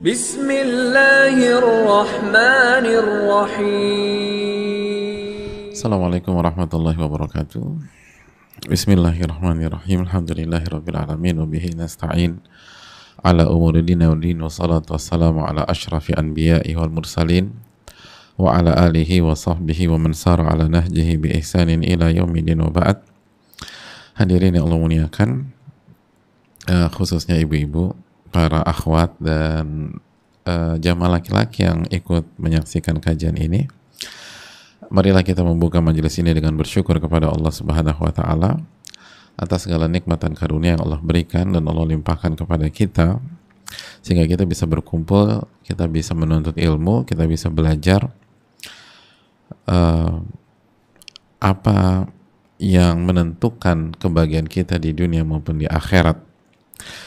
Bismillahirrahmanirrahim. Assalamualaikum warahmatullahi wabarakatuh. Bismillahirrahmanirrahim. Alhamdulillahirabbil alamin wa bihi nasta'in ala umuri dina wa din, wassalatu wassalamu ala asyrafil anbiya'i wal mursalin wa ala alihi wa sahbihi wa man sara ala nahjihi bi ihsanin ila yaumidin wa ba'd. Hadirin yang Allah muliakan, khususnya ibu-ibu, para akhwat dan jamaah laki-laki yang ikut menyaksikan kajian ini, marilah kita membuka majelis ini dengan bersyukur kepada Allah Subhanahu wa taala atas segala nikmat dan karunia yang Allah berikan dan Allah limpahkan kepada kita, sehingga kita bisa berkumpul, kita bisa menuntut ilmu, kita bisa belajar apa yang menentukan kebahagiaan kita di dunia maupun di akhirat.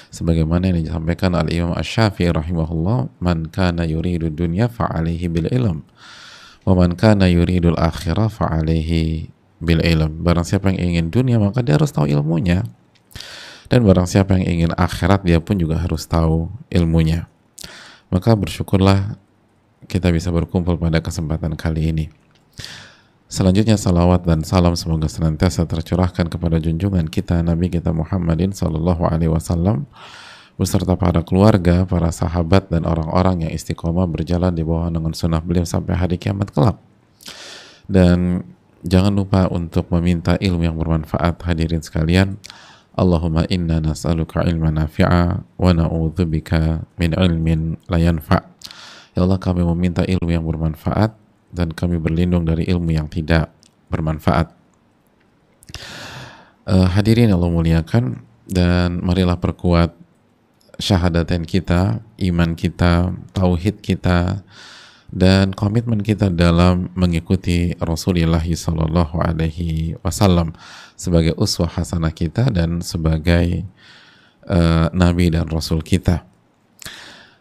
Sebagaimana yang disampaikan Al-Imam Asy-Syafi'i rahimahullah, man kana yuridu dunya fa'alaihi bil ilm wa man kana yuridul akhirah fa'alaihi bil ilm. Barang siapa yang ingin dunia maka dia harus tahu ilmunya, dan barang siapa yang ingin akhirat dia pun juga harus tahu ilmunya. Maka bersyukurlah kita bisa berkumpul pada kesempatan kali ini. Selanjutnya salawat dan salam semoga senantiasa tercurahkan kepada junjungan kita Nabi kita Muhammadin sallallahu alaihi wasallam beserta para keluarga, para sahabat dan orang-orang yang istiqomah berjalan di bawah naungan sunnah beliau sampai hari kiamat kelak. Dan jangan lupa untuk meminta ilmu yang bermanfaat, hadirin sekalian. Allahumma inna nas'aluka ilman nafi'a wa na'udzubika min ilmin la yanfa'. Ya Allah, kami meminta ilmu yang bermanfaat dan kami berlindung dari ilmu yang tidak bermanfaat. Hadirin Allah muliakan, dan marilah perkuat syahadatain kita, iman kita, tauhid kita, dan komitmen kita dalam mengikuti Rasulullah sallallahu alaihi wasallam sebagai uswah hasanah kita dan sebagai nabi dan rasul kita.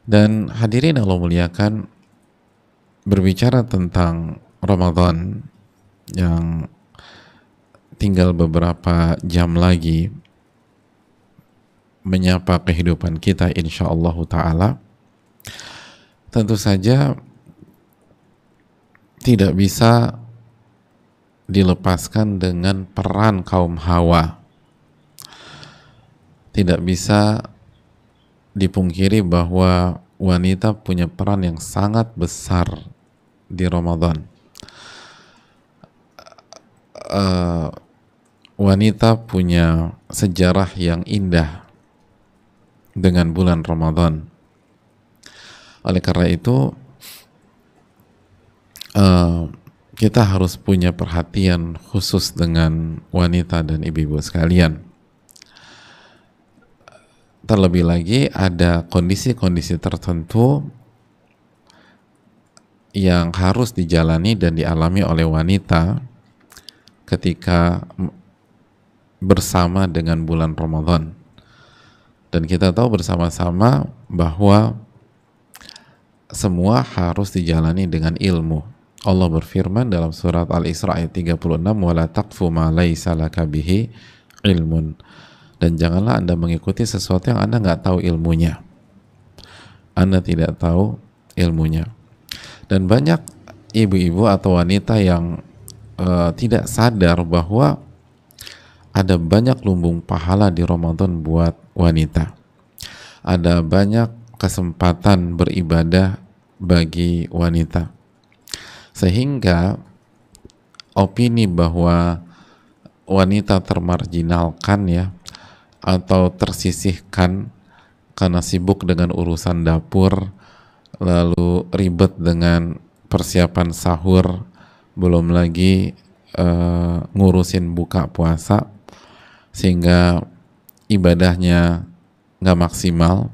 Dan hadirin Allah muliakan, berbicara tentang Ramadan yang tinggal beberapa jam lagi menyapa kehidupan kita insyaallah ta'ala, tentu saja tidak bisa dilepaskan dengan peran kaum Hawa. Tidak bisa dipungkiri bahwa wanita punya peran yang sangat besar di Ramadan. Wanita punya sejarah yang indah dengan bulan Ramadan. Oleh karena itu kita harus punya perhatian khusus dengan wanita dan ibu-ibu sekalian. Terlebih lagi ada kondisi-kondisi tertentu yang harus dijalani dan dialami oleh wanita ketika bersama dengan bulan Ramadan. Dan kita tahu bersama-sama bahwa semua harus dijalani dengan ilmu. Allah berfirman dalam surat Al-Isra ayat 36, "Wala taqfu ma laisa laka bihi ilmun." Dan janganlah Anda mengikuti sesuatu yang Anda nggak tahu ilmunya. Anda tidak tahu ilmunya. Dan banyak ibu-ibu atau wanita yang tidak sadar bahwa ada banyak lumbung pahala di Ramadan buat wanita. Ada banyak kesempatan beribadah bagi wanita. Sehingga opini bahwa wanita termarginalkan ya, atau tersisihkan karena sibuk dengan urusan dapur, lalu ribet dengan persiapan sahur, belum lagi ngurusin buka puasa, sehingga ibadahnya nggak maksimal,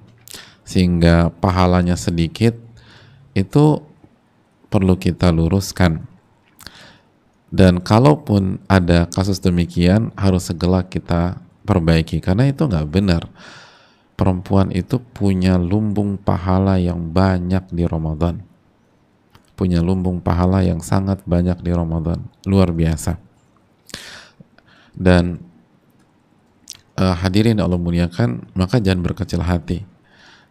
sehingga pahalanya sedikit. Itu perlu kita luruskan. Dan kalaupun ada kasus demikian, harus segera kita perbaiki, karena itu nggak benar. Perempuan itu punya lumbung pahala yang banyak di Ramadan, punya lumbung pahala yang sangat banyak di Ramadan, luar biasa. Dan hadirin Allah muliakan, maka jangan berkecil hati.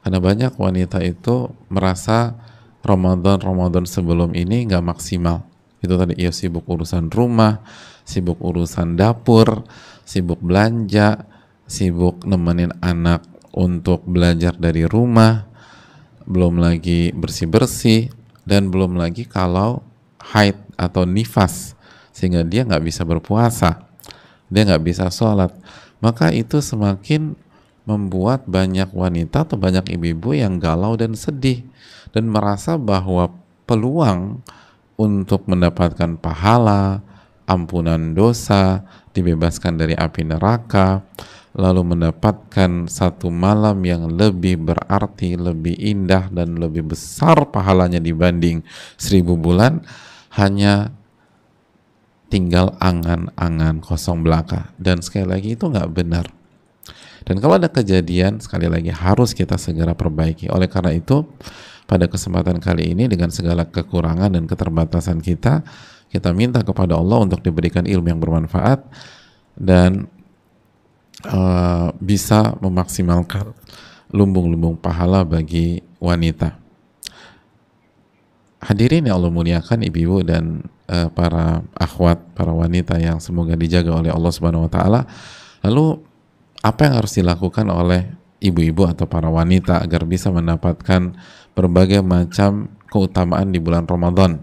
Karena banyak wanita itu merasa Ramadan sebelum ini nggak maksimal. Itu tadi, ya sibuk urusan rumah, sibuk urusan dapur, sibuk belanja, sibuk nemenin anak untuk belajar dari rumah, belum lagi bersih-bersih, dan belum lagi kalau haid atau nifas, sehingga dia nggak bisa berpuasa, dia nggak bisa sholat. Maka itu semakin membuat banyak wanita atau banyak ibu-ibu yang galau dan sedih dan merasa bahwa peluang untuk mendapatkan pahala, ampunan dosa, dibebaskan dari api neraka, lalu mendapatkan satu malam yang lebih berarti, lebih indah dan lebih besar pahalanya dibanding 1000 bulan, hanya tinggal angan-angan kosong belaka. Dan sekali lagi itu nggak benar. Dan kalau ada kejadian, sekali lagi harus kita segera perbaiki. Oleh karena itu, pada kesempatan kali ini dengan segala kekurangan dan keterbatasan kita minta kepada Allah untuk diberikan ilmu yang bermanfaat dan bisa memaksimalkan lumbung-lumbung pahala bagi wanita. Hadirin yang Allah muliakan, ibu-ibu dan para akhwat, para wanita yang semoga dijaga oleh Allah Subhanahu wa taala. Lalu apa yang harus dilakukan oleh ibu-ibu atau para wanita agar bisa mendapatkan berbagai macam keutamaan di bulan Ramadan?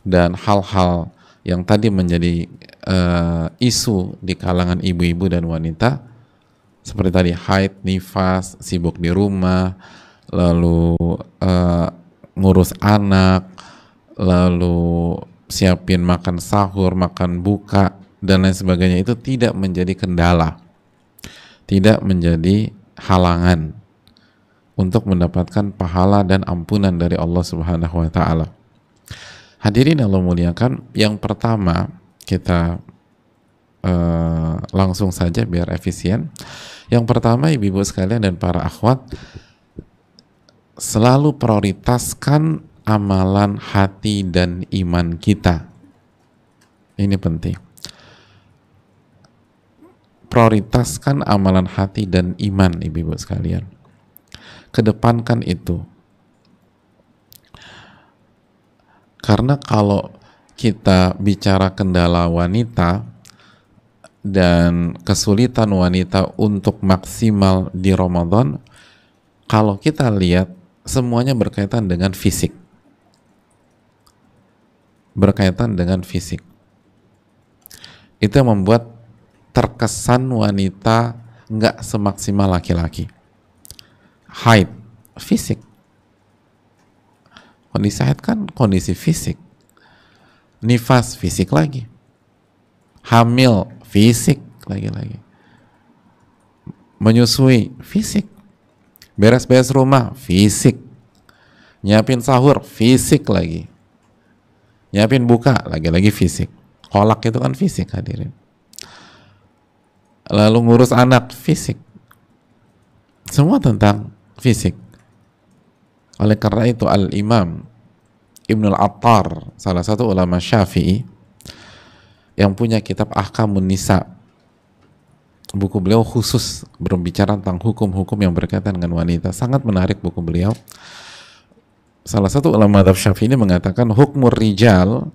Dan hal-hal yang tadi menjadi isu di kalangan ibu-ibu dan wanita seperti tadi haid, nifas, sibuk di rumah, lalu ngurus anak, lalu siapin makan sahur, makan buka, dan lain sebagainya, itu tidak menjadi kendala, tidak menjadi halangan untuk mendapatkan pahala dan ampunan dari Allah Subhanahu wa taala. Hadirin yang Allah muliakan, yang pertama kita langsung saja biar efisien. Yang pertama, ibu-ibu sekalian dan para akhwat, selalu prioritaskan amalan hati dan iman kita. Ini penting. Prioritaskan amalan hati dan iman, ibu-ibu sekalian. Kedepankan itu. Karena kalau kita bicara kendala wanita dan kesulitan wanita untuk maksimal di Ramadan, kalau kita lihat semuanya berkaitan dengan fisik. Berkaitan dengan fisik. Itu yang membuat terkesan wanita nggak semaksimal laki-laki. Haid, fisik. Kondisi haid kan kondisi fisik. Nifas, fisik lagi. Hamil, fisik lagi-lagi. Menyusui, fisik. Beres-beres rumah, fisik. Nyiapin sahur, fisik lagi. Nyiapin buka, lagi-lagi fisik. Kolak itu kan fisik, hadirin. Lalu ngurus anak, fisik. Semua tentang fisik. Oleh karena itu Al-Imam Ibnul Attar, salah satu ulama Syafi'i yang punya kitab Ahkamun Nisa, buku beliau khusus berbicara tentang hukum-hukum yang berkaitan dengan wanita, sangat menarik buku beliau. Salah satu ulama mazhab Syafi'i ini mengatakan hukmur rijal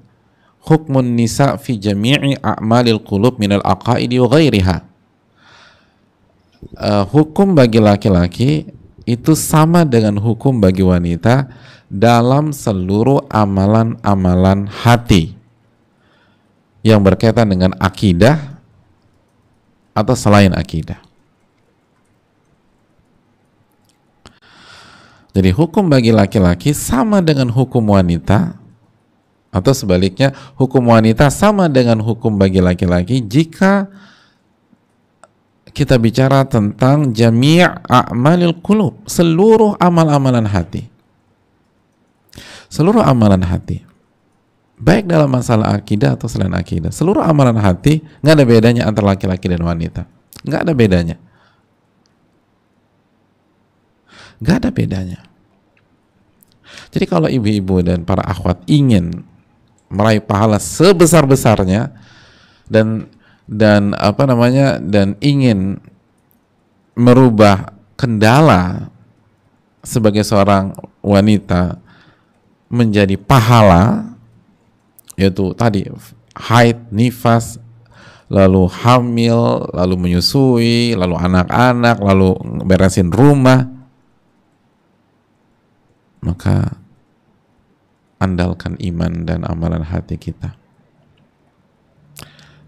hukmun nisa fi jami'i a'malil qulub minal aqaidi wa ghairiha. Hukum bagi laki-laki itu sama dengan hukum bagi wanita dalam seluruh amalan-amalan hati yang berkaitan dengan akidah atau selain akidah. Jadi hukum bagi laki-laki sama dengan hukum wanita, atau sebaliknya hukum wanita sama dengan hukum bagi laki-laki jika kita bicara tentang jami' a'malil qulub, seluruh amal-amalan hati. Seluruh amalan hati. Baik dalam masalah akidah atau selain akidah. Seluruh amalan hati nggak ada bedanya antara laki-laki dan wanita. Nggak ada bedanya. Nggak ada bedanya. Jadi kalau ibu-ibu dan para akhwat ingin meraih pahala sebesar-besarnya dan ingin merubah kendala sebagai seorang wanita menjadi pahala, yaitu tadi haid, nifas, lalu hamil, lalu menyusui, lalu anak-anak, lalu beresin rumah, maka andalkan iman dan amalan hati kita.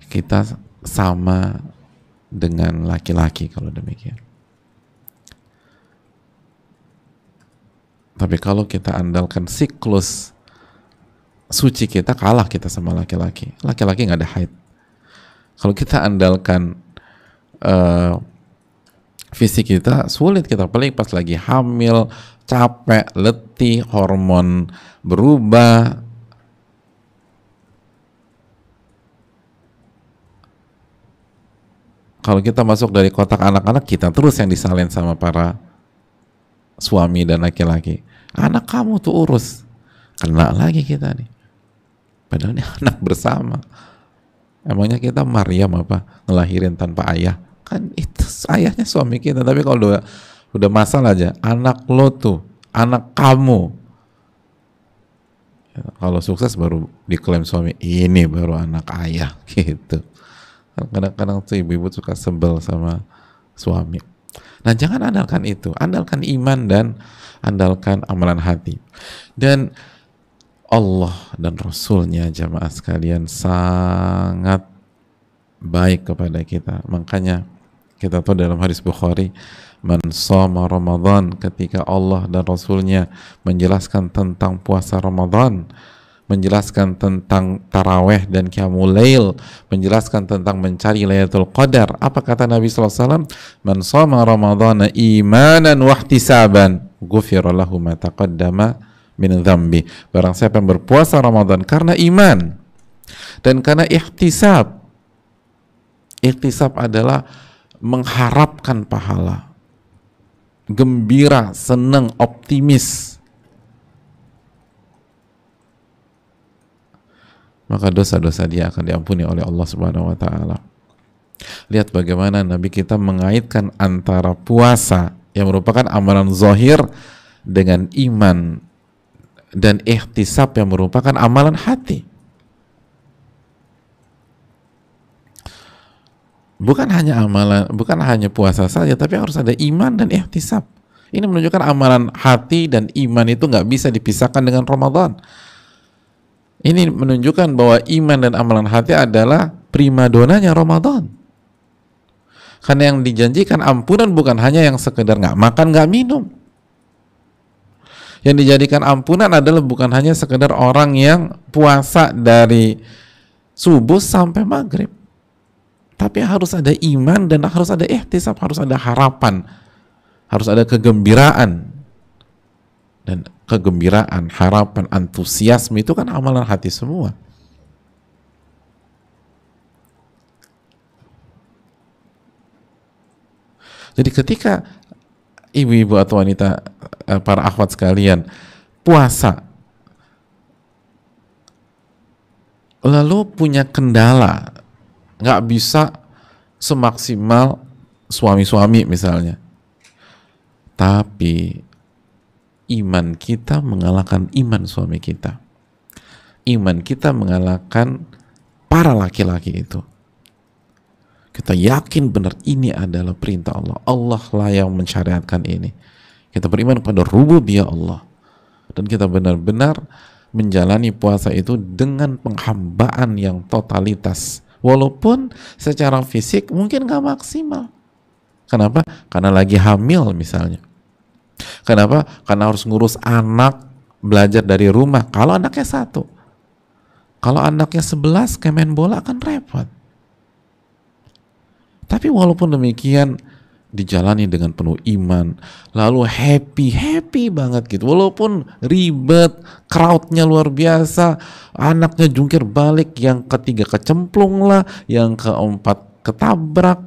Kita sama dengan laki-laki kalau demikian. Tapi kalau kita andalkan siklus suci kita, kalah kita sama laki-laki. Laki-laki nggak ada haid. Kalau kita andalkan fisik kita, sulit kita, apalagi pas lagi hamil, capek, letih, hormon berubah. Kalau kita masuk dari kotak anak-anak, kita terus yang disalin sama para suami dan laki-laki. Anak kamu tuh urus. Kena lagi kita nih. Padahal ini anak bersama. Emangnya kita Maryam apa? Ngelahirin tanpa ayah? Kan itu ayahnya suami kita. Tapi kalau udah masalah aja, anak lo tuh, anak kamu. Ya, kalau sukses baru diklaim suami, ini baru anak ayah gitu. Kadang-kadang tuh ibu-ibu suka sebel sama suami. Nah, jangan andalkan itu, andalkan iman dan andalkan amalan hati. Dan Allah dan Rasulnya, jamaah sekalian, sangat baik kepada kita. Makanya kita tahu dalam hadis Bukhari, man shoma Ramadan, ketika Allah dan Rasulnya menjelaskan tentang puasa Ramadan, menjelaskan tentang taraweh dan qiyamul lail, menjelaskan tentang mencari Lailatul Qadar. Apa kata Nabi SAW? Man shoma Ramadhana imanan wahtisaban, ghufira lahu ma taqaddama min dzambi. Barang siapa yang berpuasa Ramadan karena iman dan karena ihtisab. Ihtisab adalah mengharapkan pahala, gembira, senang, optimis, maka dosa-dosa dia akan diampuni oleh Allah Subhanahu wa Ta'ala. Lihat bagaimana Nabi kita mengaitkan antara puasa yang merupakan amalan zahir dengan iman dan ihtisab yang merupakan amalan hati. Bukan hanya puasa saja, tapi harus ada iman dan ihtisab. Ini menunjukkan amalan hati dan iman itu nggak bisa dipisahkan dengan Ramadan. Ini menunjukkan bahwa iman dan amalan hati adalah primadonanya Ramadan. Karena yang dijanjikan ampunan bukan hanya yang sekedar nggak makan, nggak minum. Yang dijadikan ampunan adalah bukan hanya sekedar orang yang puasa dari subuh sampai maghrib. Tapi harus ada iman dan harus ada ihtisab, harus ada harapan, harus ada kegembiraan. Dan kegembiraan, harapan, antusiasme itu kan amalan hati semua. Jadi ketika ibu-ibu atau wanita, para akhwat sekalian, puasa, lalu punya kendala, nggak bisa semaksimal suami-suami misalnya, tapi iman kita mengalahkan iman suami kita. Iman kita mengalahkan para laki-laki itu. Kita yakin benar ini adalah perintah Allah. Allah lah yang mensyariatkan ini. Kita beriman pada rububiyah Allah. Dan kita benar-benar menjalani puasa itu dengan penghambaan yang totalitas. Walaupun secara fisik mungkin gak maksimal. Kenapa? Karena lagi hamil misalnya. Kenapa? Karena harus ngurus anak, belajar dari rumah. Kalau anaknya 1, kalau anaknya 11 kayak main bola kan repot. Tapi walaupun demikian dijalani dengan penuh iman, lalu happy banget gitu. Walaupun ribet, crowdnya luar biasa, anaknya jungkir balik, yang ketiga kecemplung lah, yang keempat ketabrak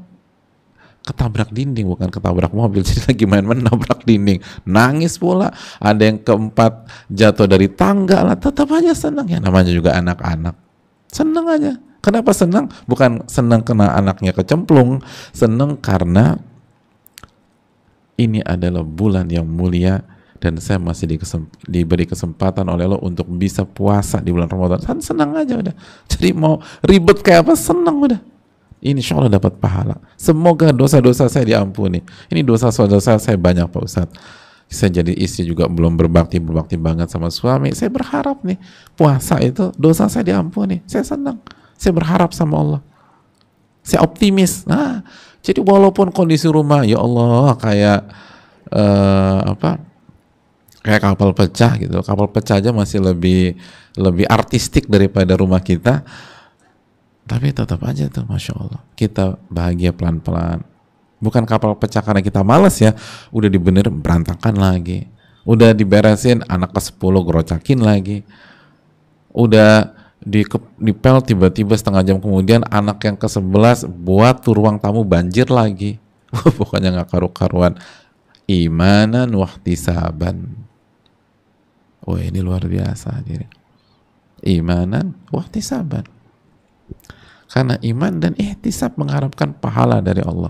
dinding, bukan ketabrak mobil, jadi lagi main-main nabrak dinding, nangis pula. Ada yang keempat jatuh dari tangga lah, tetap aja senang. Ya namanya juga anak-anak, senang aja. Kenapa senang? Bukan senang karena anaknya kecemplung, senang karena ini adalah bulan yang mulia dan saya masih diberi kesempatan oleh Allah untuk bisa puasa di bulan Ramadan, kan senang aja udah. Jadi mau ribet kayak apa, senang udah. Insya Allah dapat pahala. Semoga dosa-dosa saya diampuni. Ini dosa-dosa saya banyak Pak Ustadz. Saya jadi istri juga belum berbakti banget sama suami. Saya berharap nih puasa itu dosa saya diampuni. Saya senang. Saya berharap sama Allah. Saya optimis. Nah, jadi walaupun kondisi rumah ya Allah kayak kayak kapal pecah gitu. Kapal pecah aja masih lebih artistik daripada rumah kita. Tapi tetap aja tuh, Masya Allah, kita bahagia pelan-pelan. Bukan kapal pecah karena kita malas ya, udah dibenerin berantakan lagi, udah diberesin anak ke-10 gerocakin lagi, udah dipel tiba-tiba setengah jam kemudian anak yang ke-11 buat tuh ruang tamu banjir lagi. Pokoknya nggak karu-karuan. Imanan wahtisaban. Wah, ini luar biasa hadirin. Imanan wahtisaban. Karena iman dan ihtisab mengharapkan pahala dari Allah.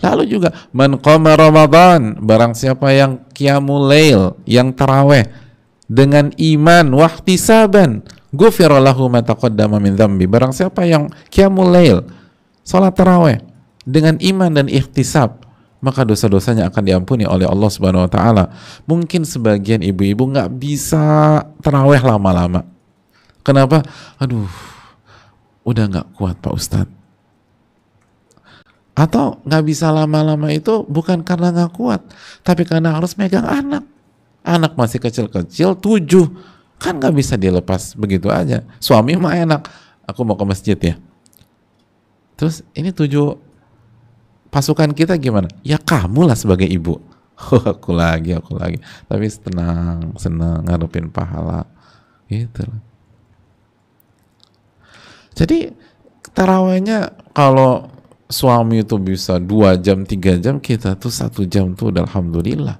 Lalu juga man qama Ramadan, barang siapa yang qiyamul lail, yang taraweh dengan iman wahtisaban, ghufira lahu ma taqaddama min dzambi. Barang siapa yang qiyamul lail, salat taraweh dengan iman dan ihtisab, maka dosa-dosanya akan diampuni oleh Allah Subhanahu wa taala. Mungkin sebagian ibu-ibu nggak bisa taraweh lama-lama. Kenapa? Aduh, udah nggak kuat Pak Ustadz. Atau nggak bisa lama-lama itu bukan karena nggak kuat, tapi karena harus megang anak. Anak masih kecil-kecil, 7, kan nggak bisa dilepas begitu aja. Suami mah enak, aku mau ke masjid ya. Terus ini 7 pasukan kita gimana? Ya kamu lah sebagai ibu. aku lagi. Tapi senang ngarepin pahala, gitu. Jadi tarawehnya kalau suami itu bisa 2 jam, 3 jam, kita tuh 1 jam tuh udah alhamdulillah.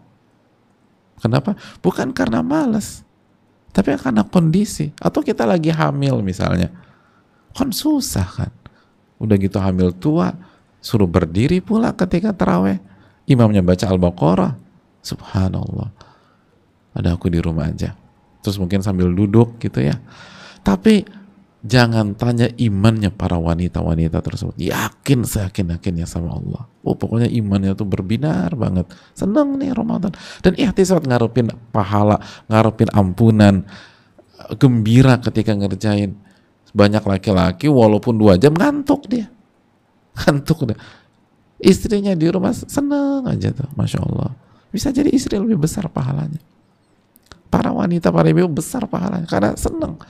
Kenapa? Bukan karena malas, tapi karena kondisi. Atau kita lagi hamil misalnya, kan susah kan. Udah gitu hamil tua, suruh berdiri pula ketika taraweh. Imamnya baca Al-Baqarah, subhanallah. Ada aku di rumah aja. Terus mungkin sambil duduk gitu ya. Tapi jangan tanya imannya para wanita-wanita tersebut. Yakin, seyakin-yakinnya sama Allah. Oh, pokoknya imannya tuh berbinar banget. Senang nih Ramadan. Dan ihtisab, ngarepin pahala, ngarepin ampunan, gembira ketika ngerjain. Banyak laki-laki walaupun 2 jam ngantuk dia. Ngantuk dia. Istrinya di rumah senang aja tuh, Masya Allah. Bisa jadi istri lebih besar pahalanya. Para wanita, para ibu besar pahalanya karena senang.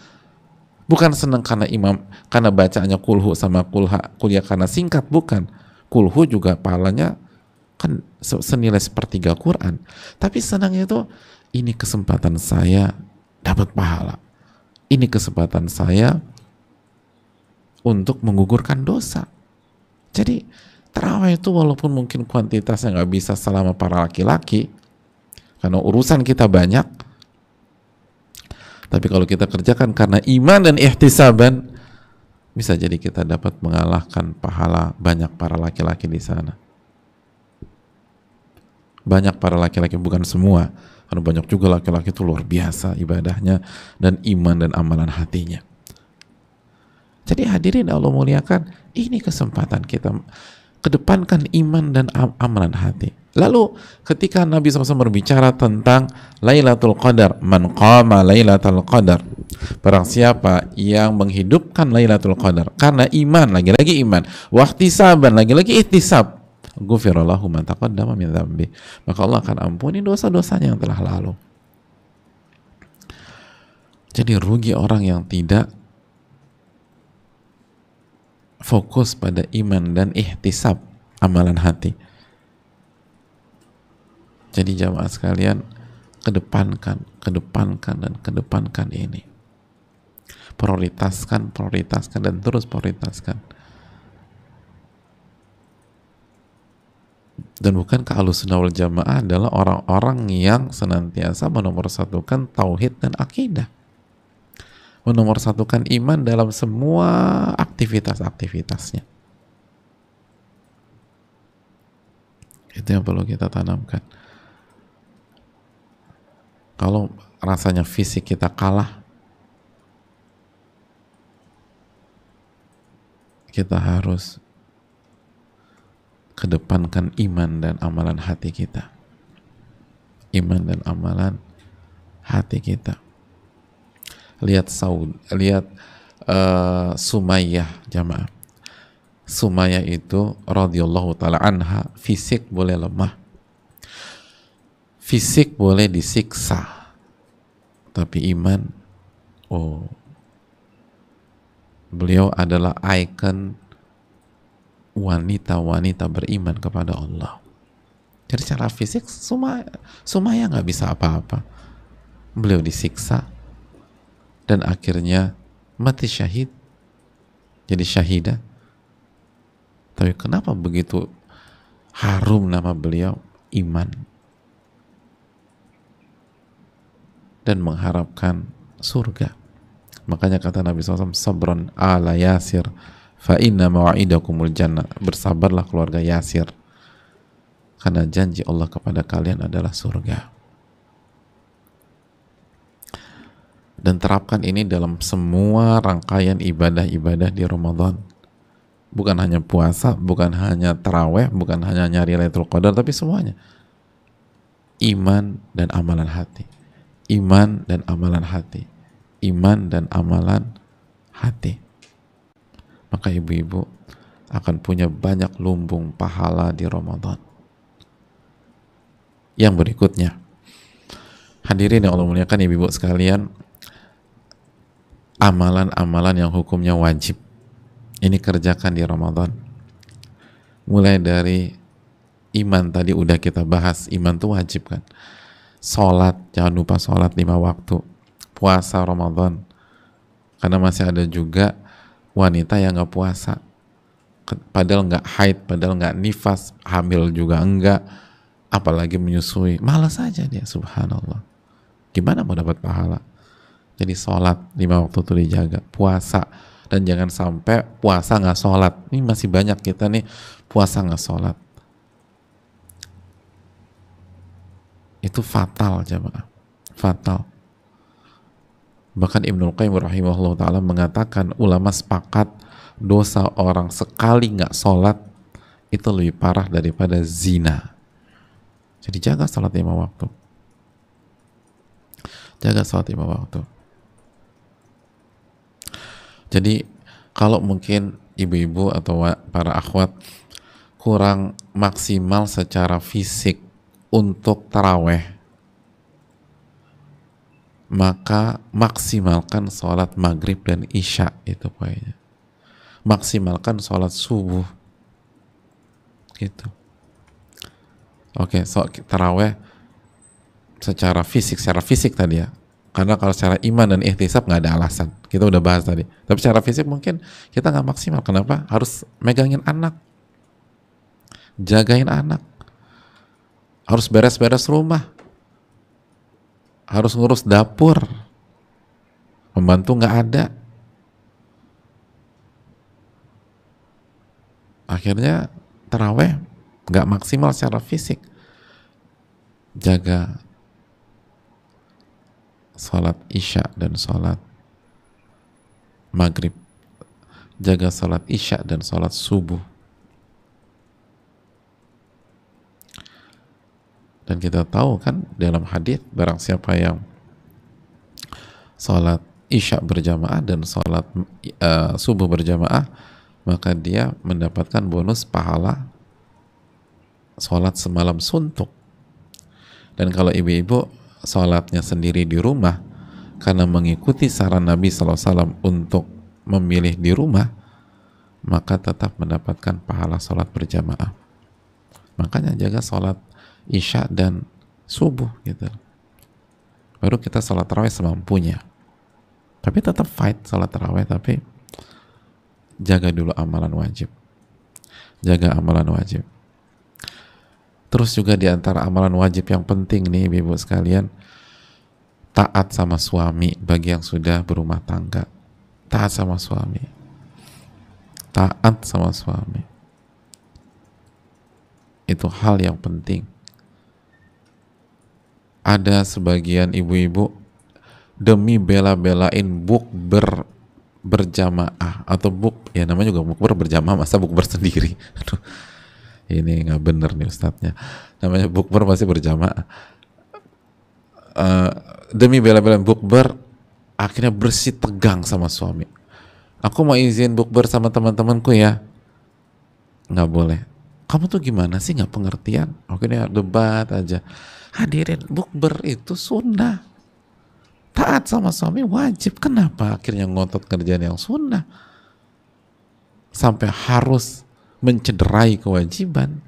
Bukan senang karena karena bacaannya kulhu sama kuliah karena singkat, bukan. Kulhu juga pahalanya kan senilai sepertiga Quran. Tapi senangnya itu, ini kesempatan saya dapat pahala. Ini kesempatan saya untuk menggugurkan dosa. Jadi tarawih itu walaupun mungkin kuantitasnya nggak bisa selama para laki-laki, karena urusan kita banyak, tapi kalau kita kerjakan karena iman dan ihtisaban, bisa jadi kita dapat mengalahkan pahala banyak para laki-laki di sana. Banyak para laki-laki, bukan semua, karena banyak juga laki-laki itu luar biasa ibadahnya dan iman dan amalan hatinya. Jadi hadirin Allah muliakan, ini kesempatan kita kedepankan iman dan amalan hati. Lalu ketika Nabi SAW berbicara tentang Lailatul Qadar, man qama Lailatul Qadar, barang siapa yang menghidupkan Lailatul Qadar karena iman, lagi-lagi iman, wahtisaban, lagi-lagi ihtisab, ghufira lahu ma taqaddama min dzambi, maka Allah akan ampuni dosa-dosanya yang telah lalu. Jadi rugi orang yang tidak fokus pada iman dan ihtisab, amalan hati. Jadi jamaah sekalian, kedepankan dan kedepankan ini. Prioritaskan dan terus prioritaskan. Dan bukankah Ahlussunnah wal Jamaah adalah orang-orang yang senantiasa menomorsatukan tauhid dan akidah, menomorsatukan iman dalam semua aktivitas-aktivitasnya. Itu yang perlu kita tanamkan. Kalau rasanya fisik kita kalah, kita harus kedepankan iman dan amalan hati kita. Iman dan amalan hati kita. Lihat Sumayyah, jamaah. Sumayyah itu radhiyallahu taala anha, fisik boleh lemah, fisik boleh disiksa, tapi iman, oh, beliau adalah ikon wanita-wanita beriman kepada Allah. Jadi secara fisik Sumayyah nggak bisa apa-apa. Beliau disiksa dan akhirnya mati syahid, jadi syahidah. Tapi kenapa begitu harum nama beliau? Iman dan mengharapkan surga. Makanya kata Nabi SAW, sabron ala Yasir fa inna maw'idakumul jannah. Bersabarlah keluarga Yasir, karena janji Allah kepada kalian adalah surga. Dan terapkan ini dalam semua rangkaian ibadah-ibadah di Ramadan. Bukan hanya puasa, bukan hanya taraweh, bukan hanya nyari Lailatul Qadar, tapi semuanya. Iman dan amalan hati. Iman dan amalan hati. Iman dan amalan hati. Maka ibu-ibu akan punya banyak lumbung pahala di Ramadan. Yang berikutnya, hadirin yang Allah muliakan ibu-ibu sekalian, amalan-amalan yang hukumnya wajib ini kerjakan di Ramadan. Mulai dari iman, tadi udah kita bahas, iman itu wajib kan. Sholat, jangan lupa sholat 5 waktu. Puasa Ramadan, karena masih ada juga wanita yang gak puasa, padahal gak haid, padahal gak nifas, hamil juga enggak, apalagi menyusui, malas aja dia, subhanallah. Gimana mau dapat pahala? Jadi sholat 5 waktu itu dijaga, puasa, dan jangan sampai puasa nggak sholat. Ini masih banyak kita nih puasa nggak sholat. Itu fatal, jemaah, fatal. Bahkan Ibnul Qayyim rahimahullah ta'ala mengatakan, ulama sepakat dosa orang sekali nggak sholat itu lebih parah daripada zina. Jadi jaga sholat 5 waktu. Jaga sholat 5 waktu. Jadi kalau mungkin ibu-ibu atau para akhwat kurang maksimal secara fisik untuk taraweh, maka maksimalkan sholat maghrib dan isya, itu poinnya. Maksimalkan sholat subuh, gitu. Oke, so taraweh secara fisik tadi ya. Karena kalau secara iman dan ihtisab nggak ada alasan, kita udah bahas tadi. Tapi secara fisik mungkin kita nggak maksimal. Kenapa? Harus megangin anak, jagain anak, harus beres-beres rumah, harus ngurus dapur, pembantu nggak ada. Akhirnya taraweh nggak maksimal secara fisik. Jaga sholat isya dan sholat maghrib, jaga sholat isya dan sholat subuh. Dan kita tahu kan dalam hadis, barang siapa yang sholat isya berjamaah dan sholat subuh berjamaah, maka dia mendapatkan bonus pahala sholat semalam suntuk. Dan kalau ibu-ibu sholatnya sendiri di rumah karena mengikuti saran Nabi SAW untuk memilih di rumah, maka tetap mendapatkan pahala sholat berjamaah. Makanya jaga sholat isya dan subuh gitu. Baru kita sholat tarawih semampunya. Tapi tetap fight sholat tarawih, tapi jaga dulu amalan wajib. Jaga amalan wajib. Terus juga di antara amalan wajib yang penting nih ibu sekalian, taat sama suami bagi yang sudah berumah tangga. Taat sama suami. Taat sama suami. Itu hal yang penting. Ada sebagian ibu-ibu demi bela-belain bukber berjamaah atau ya namanya juga bukber berjamaah, masa bukber sendiri. Aduh, ini nggak bener nih ustadznya, namanya bukber masih berjamaah. Demi bela-belain bukber akhirnya bersih tegang sama suami. Aku mau izin bukber sama teman-temanku ya, nggak boleh. Kamu tuh gimana sih, nggak pengertian? Akhirnya debat aja. Hadirin, bukber itu sunnah, taat sama suami wajib. Kenapa akhirnya ngotot kerjaan yang sunnah sampai harus mencederai kewajiban?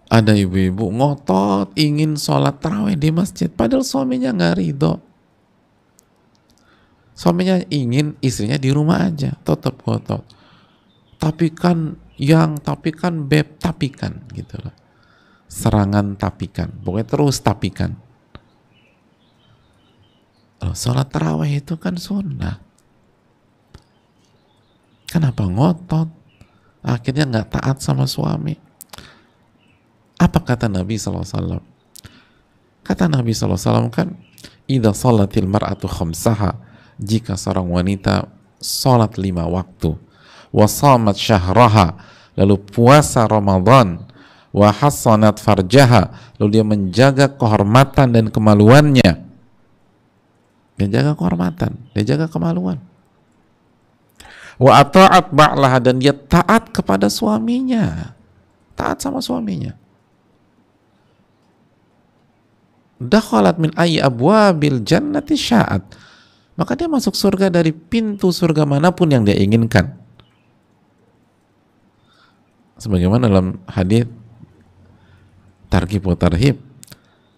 Ada ibu-ibu ngotot ingin sholat tarawih di masjid, padahal suaminya nggak ridho. Suaminya ingin istrinya di rumah aja, tetap ngotot. Tapi kan beb, tapi kan gitu loh. Serangan tapikan, pokoknya terus tapikan. Sholat tarawih itu kan sunnah, kenapa ngotot? Akhirnya nggak taat sama suami. Apa kata Nabi SAW? Kata Nabi SAW kan, idza shalatil mar'atu khamsaha, jika seorang wanita sholat 5 waktu, wa shamat syahraha, lalu puasa Ramadan, wa hassanat farjaha, lalu dia menjaga kehormatan dan kemaluannya. Dia jaga kehormatan, dia jaga kemaluan. Wa ata'at ba'laha, dan dia taat kepada suaminya, taat sama suaminya. Dakhalat min ayyi abwabil jannati sya'at, maka dia masuk surga dari pintu surga manapun yang dia inginkan. Sebagaimana dalam hadis Targhib wa Tarhib,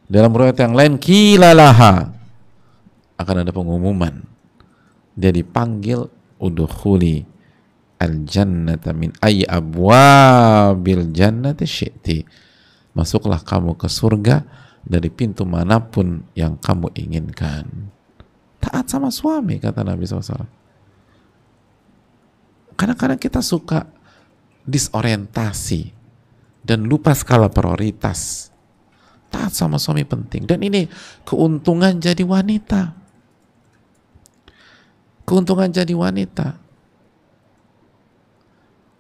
dalam riwayat yang lain, kilalaha, akan ada pengumuman, dia dipanggil udkhuli al-jannata min ayyi abwabil jannati syi'ti, masuklah kamu ke surga dari pintu manapun yang kamu inginkan. Taat sama suami, kata Nabi SAW. Kadang-kadang kita suka disorientasi dan lupa skala prioritas. Taat sama suami penting, dan ini keuntungan jadi wanita. Keuntungan jadi wanita.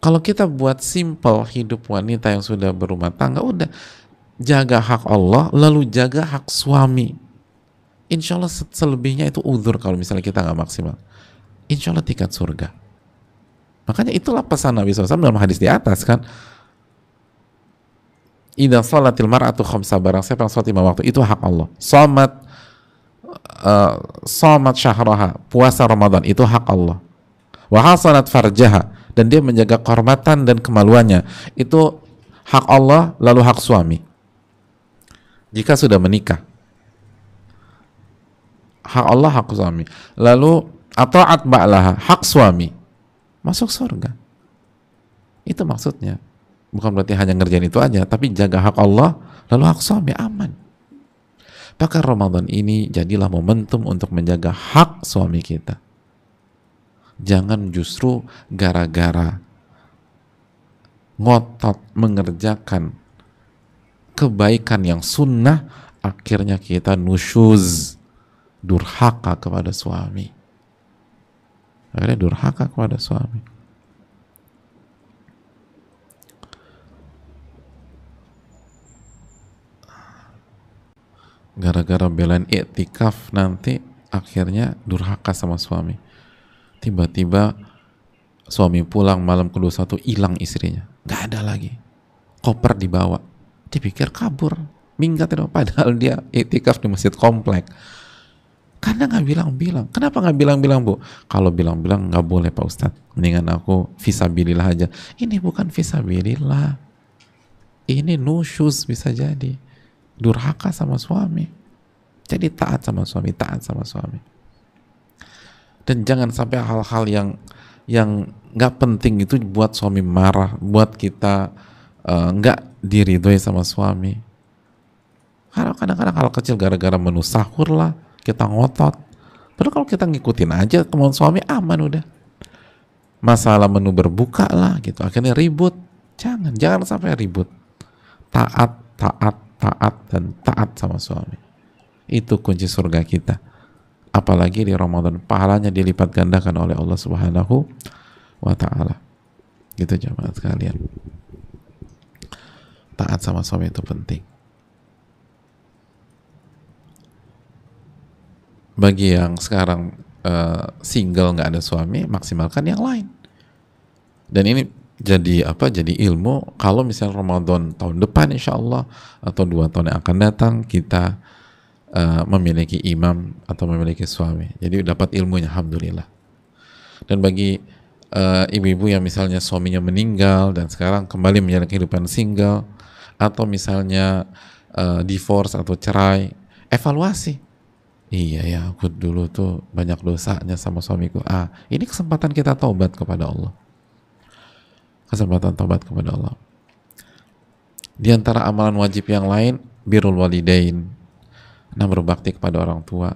Kalau kita buat simple hidup wanita yang sudah berumah tangga, udah jaga hak Allah, lalu jaga hak suami. Insya Allah selebihnya itu uzur kalau misalnya kita nggak maksimal. Insya Allah tiket surga. Makanya itulah pesan Nabi SAW dalam hadis di atas kan. Idza shalatil mar'atu khamsa, barang siapa yang sholat 5 waktu, itu hak Allah. Shamat syahraha, puasa Ramadan, itu hak Allah. Wa hasanat farjaha, dan dia menjaga kehormatan dan kemaluannya, itu hak Allah, lalu hak suami. Jika sudah menikah, hak Allah, hak suami, lalu ata'at ba'laha, hak suami, masuk surga. Itu maksudnya. Bukan berarti hanya ngerjain itu aja, tapi jaga hak Allah, lalu hak suami, aman. Maka Ramadan ini jadilah momentum untuk menjaga hak suami kita. Jangan justru gara-gara ngotot mengerjakan kebaikan yang sunnah, akhirnya kita nusyuz, durhaka kepada suami. Akhirnya durhaka kepada suami. Gara-gara belain iktikaf, nanti akhirnya durhaka sama suami. Tiba-tiba suami pulang malam ke-21, hilang istrinya, nggak ada lagi. Koper dibawa, dipikir kabur, minggat, padahal dia iktikaf di masjid komplek. Karena nggak bilang-bilang. Kenapa nggak bilang-bilang, Bu? Kalau bilang-bilang nggak boleh, Pak Ustadz. Mendingan aku fisabilillah aja. Ini bukan fisabilillah, ini nusyuz, bisa jadi durhaka sama suami. Jadi taat sama suami, taat sama suami. Dan jangan sampai hal-hal yang nggak penting itu buat suami marah, buat kita nggak diridhoi sama suami. Karena kadang-kadang hal kecil, gara-gara menu sahur lah kita ngotot. Padahal kalau kita ngikutin aja kemauan suami, aman udah. Masalah menu berbuka lah gitu, akhirnya ribut. Jangan sampai ribut. taat, taat, taat, dan taat sama suami. Itu kunci surga kita. Apalagi di Ramadan, pahalanya dilipat gandakan oleh Allah Subhanahu wa ta'ala. Gitu jamaah sekalian. Taat sama suami itu penting. Bagi yang sekarang single nggak ada suami, maksimalkan yang lain. Dan ini jadi apa? Jadi ilmu. Kalau misalnya Ramadan tahun depan, insya Allah, atau 2 tahun yang akan datang, kita memiliki imam atau memiliki suami. Jadi dapat ilmunya, alhamdulillah. Dan bagi ibu-ibu yang misalnya suaminya meninggal dan sekarang kembali menjalani kehidupan single, atau misalnya divorce atau cerai, evaluasi. Iya ya, aku dulu tuh banyak dosanya sama suamiku. Ini kesempatan kita taubat kepada Allah. Kesempatan taubat kepada Allah. Di antara amalan wajib yang lain, birrul walidain. Nah, berbakti kepada orang tua.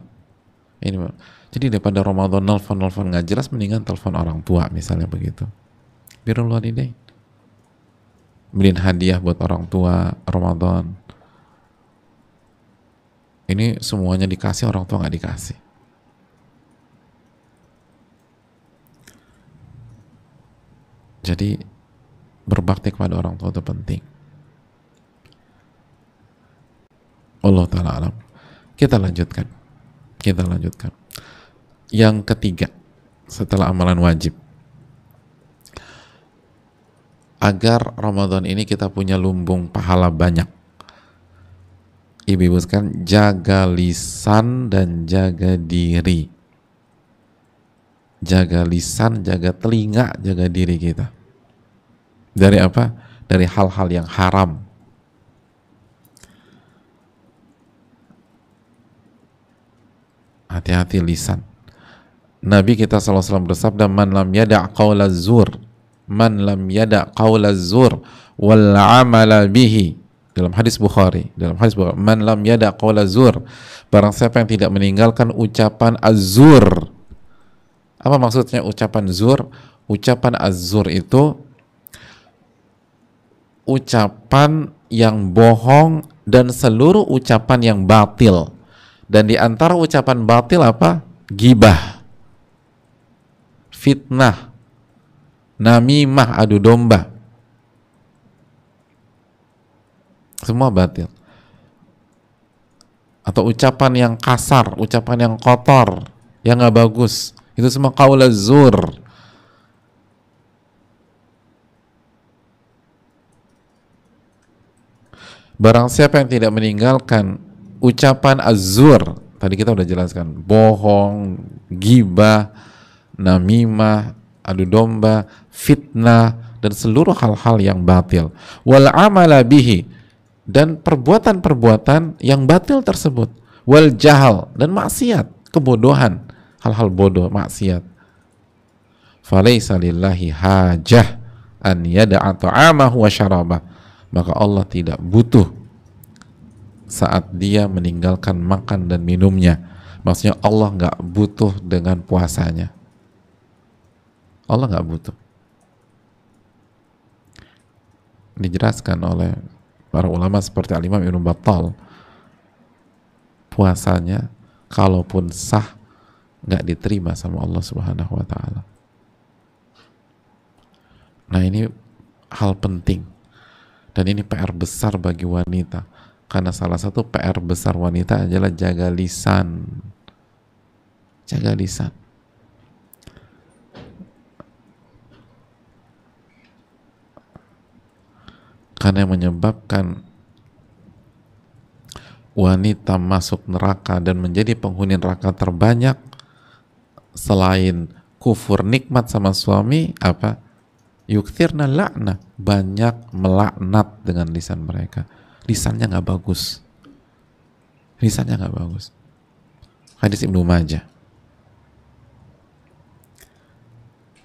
Ini, jadi daripada Ramadan nelfon nggak jelas, mendingan telepon orang tua misalnya begitu. Birrul walidain. Beliin hadiah buat orang tua Ramadan. Ini semuanya dikasih, orang tua nggak dikasih. Jadi berbakti kepada orang tua itu penting. Allah Ta'ala alam. Kita lanjutkan. Yang ketiga, setelah amalan wajib, agar Ramadan ini kita punya lumbung pahala banyak, ibu-ibu sekalian, jaga lisan dan jaga diri. Jaga lisan, jaga telinga, jaga diri kita. Dari apa? Dari hal-hal yang haram. Hati-hati lisan. Nabi kita SAW bersabda, man lam yada' qawla zur, man lam yada' qawla zur wal amala bihi. Dalam hadis Bukhari, man lam yada' qawla zur, barang siapa yang tidak meninggalkan ucapan az-zur. Apa maksudnya ucapan zur? Ucapan az-zur itu ucapan yang bohong dan seluruh ucapan yang batil. Dan di antara ucapan batil apa? Gibah, fitnah, namimah, adu domba. Semua batil. Atau ucapan yang kasar, ucapan yang kotor, yang gak bagus. Itu semua qaul az-zur. Barang siapa yang tidak meninggalkan ucapan az-zur, tadi kita udah jelaskan, bohong, gibah, namimah, adu domba, fitnah, dan seluruh hal-hal yang batil. Wal amala bihi, dan perbuatan-perbuatan yang batil tersebut. Wal jahal, dan maksiat, kebodohan, hal-hal bodoh, maksiat. Falaysa lillahi hajah an yada'a ta'amahu wa syarabah, maka Allah tidak butuh saat dia meninggalkan makan dan minumnya. Maksudnya Allah nggak butuh dengan puasanya. Allah nggak butuh. Dijelaskan oleh para ulama seperti Al-Imam Ibnu Battal, puasanya kalaupun sah nggak diterima sama Allah Subhanahu wa ta'ala. Nah, ini hal penting, dan ini PR besar bagi wanita. Karena salah satu PR besar wanita adalah jaga lisan. Jaga lisan. Karena yang menyebabkan wanita masuk neraka dan menjadi penghuni neraka terbanyak selain kufur nikmat sama suami, apa? Yukthirna la'na, banyak melaknat dengan lisan mereka. Lisannya nggak bagus. Lisannya nggak bagus. Hadis Ibnu Majah.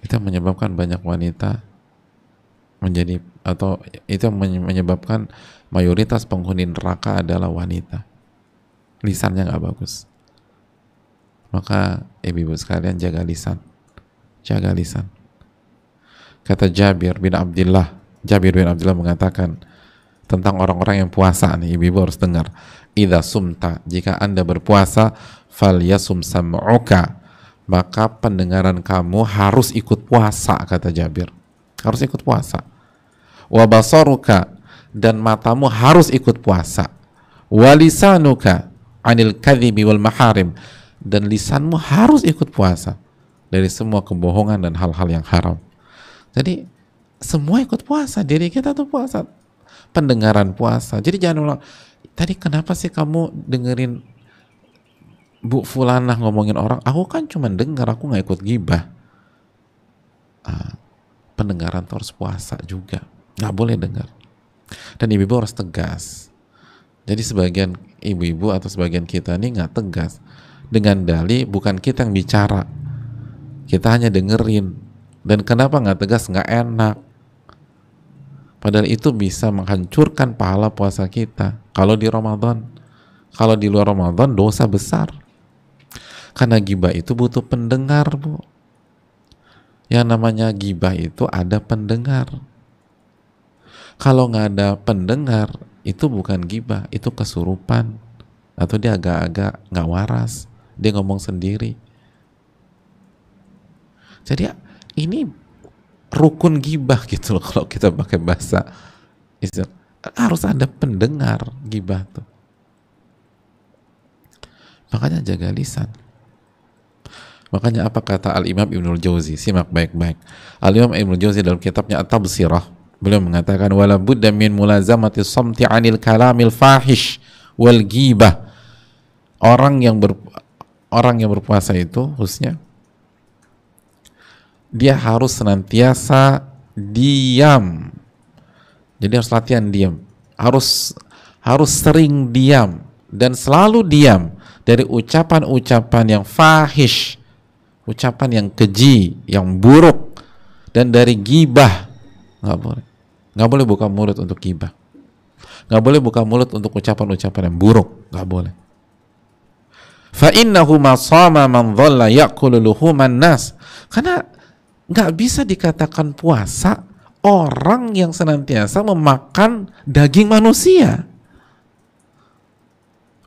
Itu menyebabkan banyak wanita menjadi, atau itu menyebabkan mayoritas penghuni neraka adalah wanita. Lisannya nggak bagus. Maka ibu-ibu sekalian, jaga lisan. Jaga lisan. Kata Jabir bin Abdullah mengatakan, tentang orang-orang yang puasa nih, ibu-ibu harus dengar. Idza sumta, jika Anda berpuasa, falyasum sam'uka, maka pendengaran kamu harus ikut puasa, kata Jabir. Harus ikut puasa. Wa basaruka, dan matamu harus ikut puasa. Wa lisanuka anil kadhibi wal maharim, dan lisanmu harus ikut puasa dari semua kebohongan dan hal-hal yang haram. Jadi semua ikut puasa, diri kita tuh puasa, pendengaran puasa. Jadi jangan ulang, tadi kenapa sih kamu dengerin Bu Fulanah ngomongin orang? Aku kan cuma dengar, aku nggak ikut gibah. Pendengaran tuh harus puasa juga, nggak boleh dengar. Dan ibu-ibu harus tegas. Jadi sebagian ibu-ibu atau sebagian kita ini nggak tegas dengan dalih, bukan kita yang bicara, kita hanya dengerin. Dan kenapa nggak tegas? Nggak enak. Padahal itu bisa menghancurkan pahala puasa kita kalau di Ramadan. Kalau di luar Ramadan dosa besar. Karena gibah itu butuh pendengar, Bu. Yang namanya gibah itu ada pendengar. Kalau nggak ada pendengar, itu bukan gibah, itu kesurupan. Atau dia agak-agak nggak waras, dia ngomong sendiri. Jadi ini rukun gibah gitu loh, kalau kita pakai bahasa istilah. Harus ada pendengar gibah tuh. Makanya jaga lisan. Makanya apa kata Al-Imam Ibnul Jauzi? Simak baik-baik. Al-Imam Ibnul Jauzi dalam kitabnya At-Tabsirah, beliau mengatakan wala budda min mulazamati samti 'anil kalamil fahish wal ghibah. Orang yang berpuasa itu khususnya dia harus senantiasa diam. Jadi harus latihan diam. Harus sering diam dan selalu diam dari ucapan-ucapan yang fahish, ucapan yang keji, yang buruk, dan dari gibah. Nggak boleh buka mulut untuk gibah. Nggak boleh buka mulut untuk ucapan-ucapan yang buruk. Nggak boleh. Fa innahu ma shama man dhalla ya'kulu luhuman nas. Karena nggak bisa dikatakan puasa orang yang senantiasa memakan daging manusia.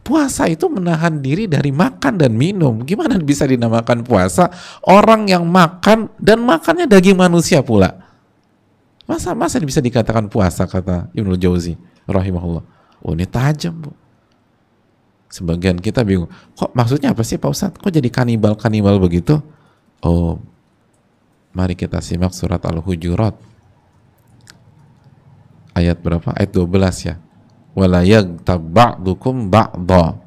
Puasa itu menahan diri dari makan dan minum. Gimana bisa dinamakan puasa orang yang makan dan makannya daging manusia pula? Masa bisa dikatakan puasa, kata Ibnul Jauzi rahimahullah. Oh, ini tajam, Bu. Sebagian kita bingung, kok maksudnya apa sih Pak Ustadz? Kok jadi kanibal begitu? Oh, mari kita simak surat Al-Hujurat ayat berapa? Ayat 12 ya. Wala yaghtab ba'dukum ba'dha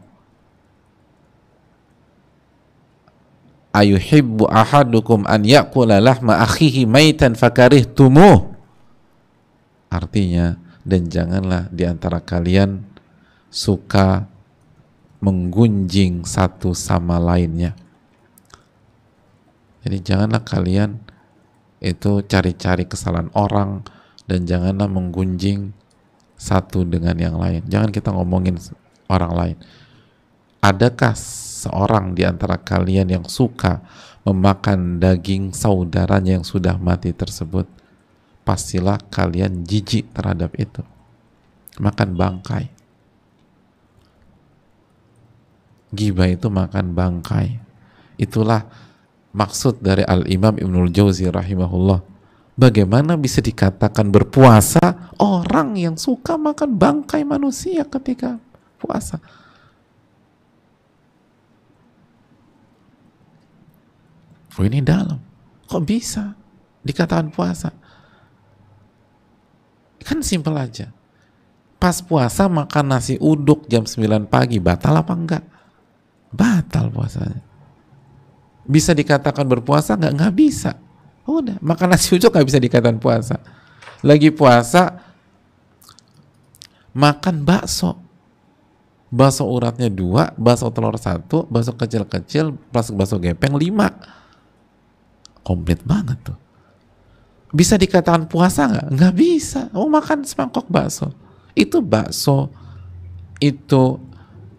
ayuhibbu ahadukum an ya'kula lahma akhihi maitan fakarihtumuh. Artinya, dan janganlah di antara kalian suka menggunjing satu sama lainnya. Jadi janganlah kalian itu cari-cari kesalahan orang, dan janganlah menggunjing satu dengan yang lain. Jangan kita ngomongin orang lain. Adakah seorang di antara kalian yang suka memakan daging saudaranya yang sudah mati tersebut? Pastilah kalian jijik terhadap itu. Makan bangkai. Ghibah itu makan bangkai. Itulah maksud dari Al-Imam Ibnul Jauzi rahimahullah. Bagaimana bisa dikatakan berpuasa orang yang suka makan bangkai manusia ketika puasa? Oh, ini dalam. Kok bisa dikatakan puasa? Kan simpel aja. Pas puasa makan nasi uduk jam 9 pagi, batal apa enggak? Batal puasanya. Bisa dikatakan berpuasa nggak? Nggak bisa. Udah, makan nasi uduk nggak bisa dikatakan puasa. Lagi puasa makan bakso. Bakso uratnya 2, bakso telur 1, bakso kecil-kecil, bakso gepeng 5. Komplit banget tuh. Bisa dikatakan puasa nggak? Nggak bisa. Oh, makan semangkok bakso. Itu bakso, itu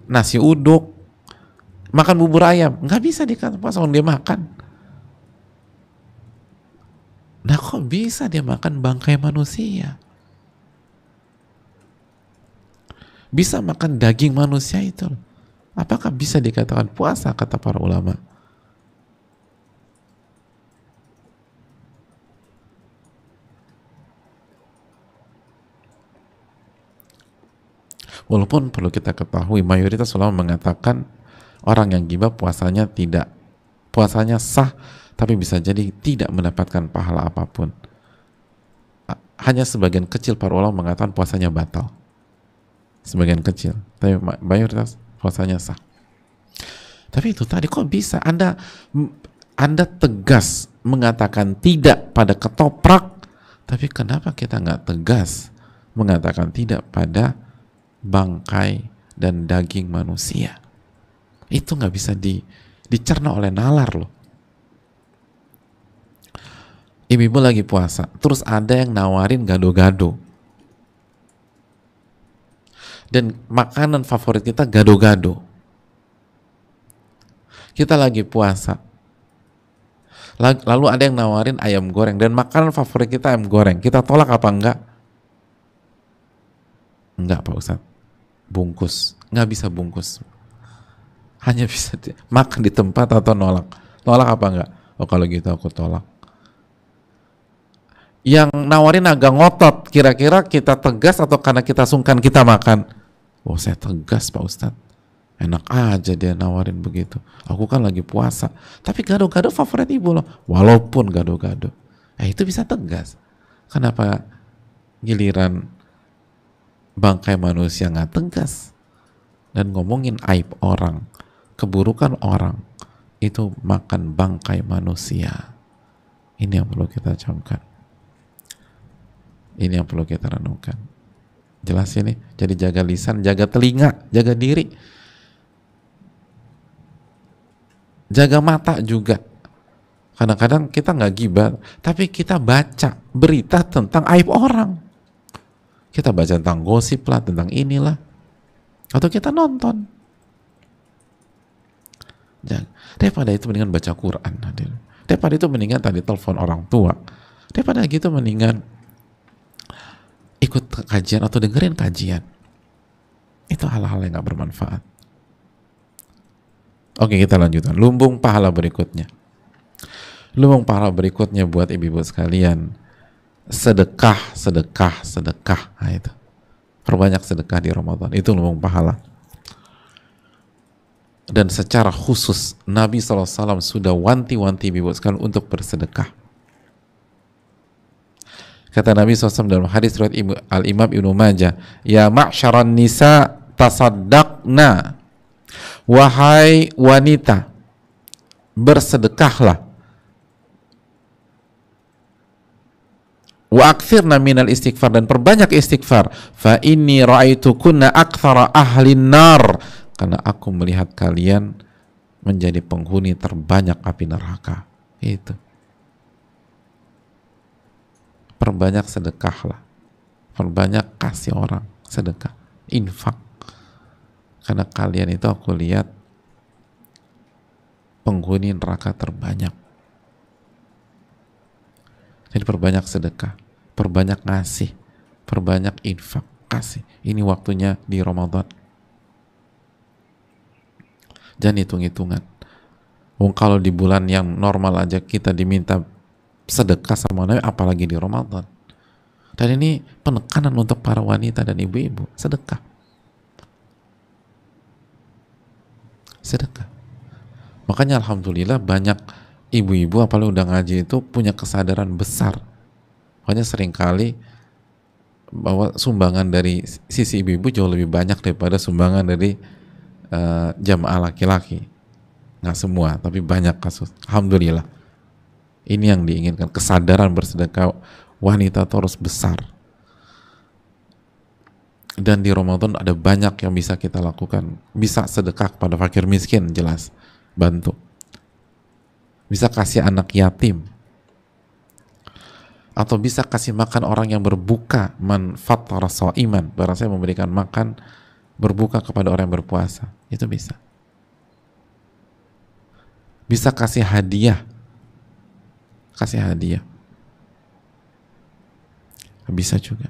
nasi uduk, makan bubur ayam, nggak bisa dikatakan puasa kalau dia makan. Nah, kok bisa dia makan bangkai manusia? bisa makan daging manusia itu, apakah bisa dikatakan puasa kata para ulama? Walaupun perlu kita ketahui mayoritas ulama mengatakan orang yang gibah puasanya sah, tapi bisa jadi tidak mendapatkan pahala apapun. Hanya sebagian kecil para ulama mengatakan puasanya batal, sebagian kecil, tapi mayoritas puasanya sah. Tapi itu tadi, kok bisa Anda tegas mengatakan tidak pada ketoprak, tapi kenapa kita nggak tegas mengatakan tidak pada bangkai dan daging manusia? Itu nggak bisa dicerna oleh nalar loh. Ibu-ibu lagi puasa, terus ada yang nawarin gado-gado, dan makanan favorit kita gado-gado. Kita lagi puasa, lalu ada yang nawarin ayam goreng, dan makanan favorit kita ayam goreng. Kita tolak apa enggak? Enggak Pak Ustadz, bungkus, nggak bisa bungkus, hanya bisa makan di tempat atau nolak. Nolak apa enggak? Oh kalau gitu aku tolak. Yang nawarin agak ngotot, kira-kira kita tegas atau karena kita sungkan kita makan? Oh saya tegas Pak Ustadz, enak aja dia nawarin begitu, aku kan lagi puasa. Tapi gado-gado favorit ibu loh, walaupun gado-gado. Itu bisa tegas. Kenapa giliran bangkai manusia nggak tegas dan ngomongin aib orang, keburukan orang, itu makan bangkai manusia? Ini yang perlu kita camkan, ini yang perlu kita renungkan. Jelas ini? Jadi jaga lisan, jaga telinga, jaga diri, jaga mata juga. Kadang-kadang kita nggak gibah, tapi kita baca berita tentang aib orang. Kita baca tentang gosip lah, tentang inilah, atau kita nonton. Daripada itu mendingan baca Quran. Daripada itu mendingan tadi telepon orang tua. Daripada gitu mendingan ikut kajian atau dengerin kajian. Itu hal-hal yang gak bermanfaat. Oke, kita lanjutkan. Lumbung pahala berikutnya. Lumbung pahala berikutnya buat ibu-ibu sekalian, sedekah. Nah itu, perbanyak sedekah di Ramadan, itu lumbung pahala. Dan secara khusus Nabi SAW sudah wanti-wanti ibu-ibu sekalian untuk bersedekah. Kata Nabi SAW dalam hadis riwayat Al-Imam Ibnu Majah, ya ma'syaran nisa tasaddaqna, wahai wanita bersedekahlah, wa aktsirna minal istighfar, dan perbanyak istighfar, fa inni ra'aitukunna aktsara ahlin nar, karena aku melihat kalian menjadi penghuni terbanyak api neraka. Itu, perbanyak sedekahlah, perbanyak kasih orang sedekah, infak, karena kalian itu aku lihat penghuni neraka terbanyak. Jadi perbanyak sedekah, perbanyak ngasih, perbanyak infak, kasih. Ini waktunya di Ramadan. Jangan hitung-hitungan. Kalau di bulan yang normal aja kita diminta sedekah sama Nabi, apalagi di Ramadan. Dan ini penekanan untuk para wanita dan ibu-ibu, sedekah. Sedekah. Makanya alhamdulillah banyak ibu-ibu apalagi udah ngaji itu punya kesadaran besar. Makanya seringkali bahwa sumbangan dari sisi ibu-ibu jauh lebih banyak daripada sumbangan dari jamaah laki-laki. Nggak semua, tapi banyak kasus. Alhamdulillah. Ini yang diinginkan, kesadaran bersedekah wanita terus besar. Dan di Ramadan ada banyak yang bisa kita lakukan. Bisa sedekah kepada fakir miskin, jelas, bantu. Bisa kasih anak yatim, atau bisa kasih makan orang yang berbuka, man fattara shaiman, barang saya memberikan makan berbuka kepada orang yang berpuasa, itu bisa. Bisa kasih hadiah, bisa juga.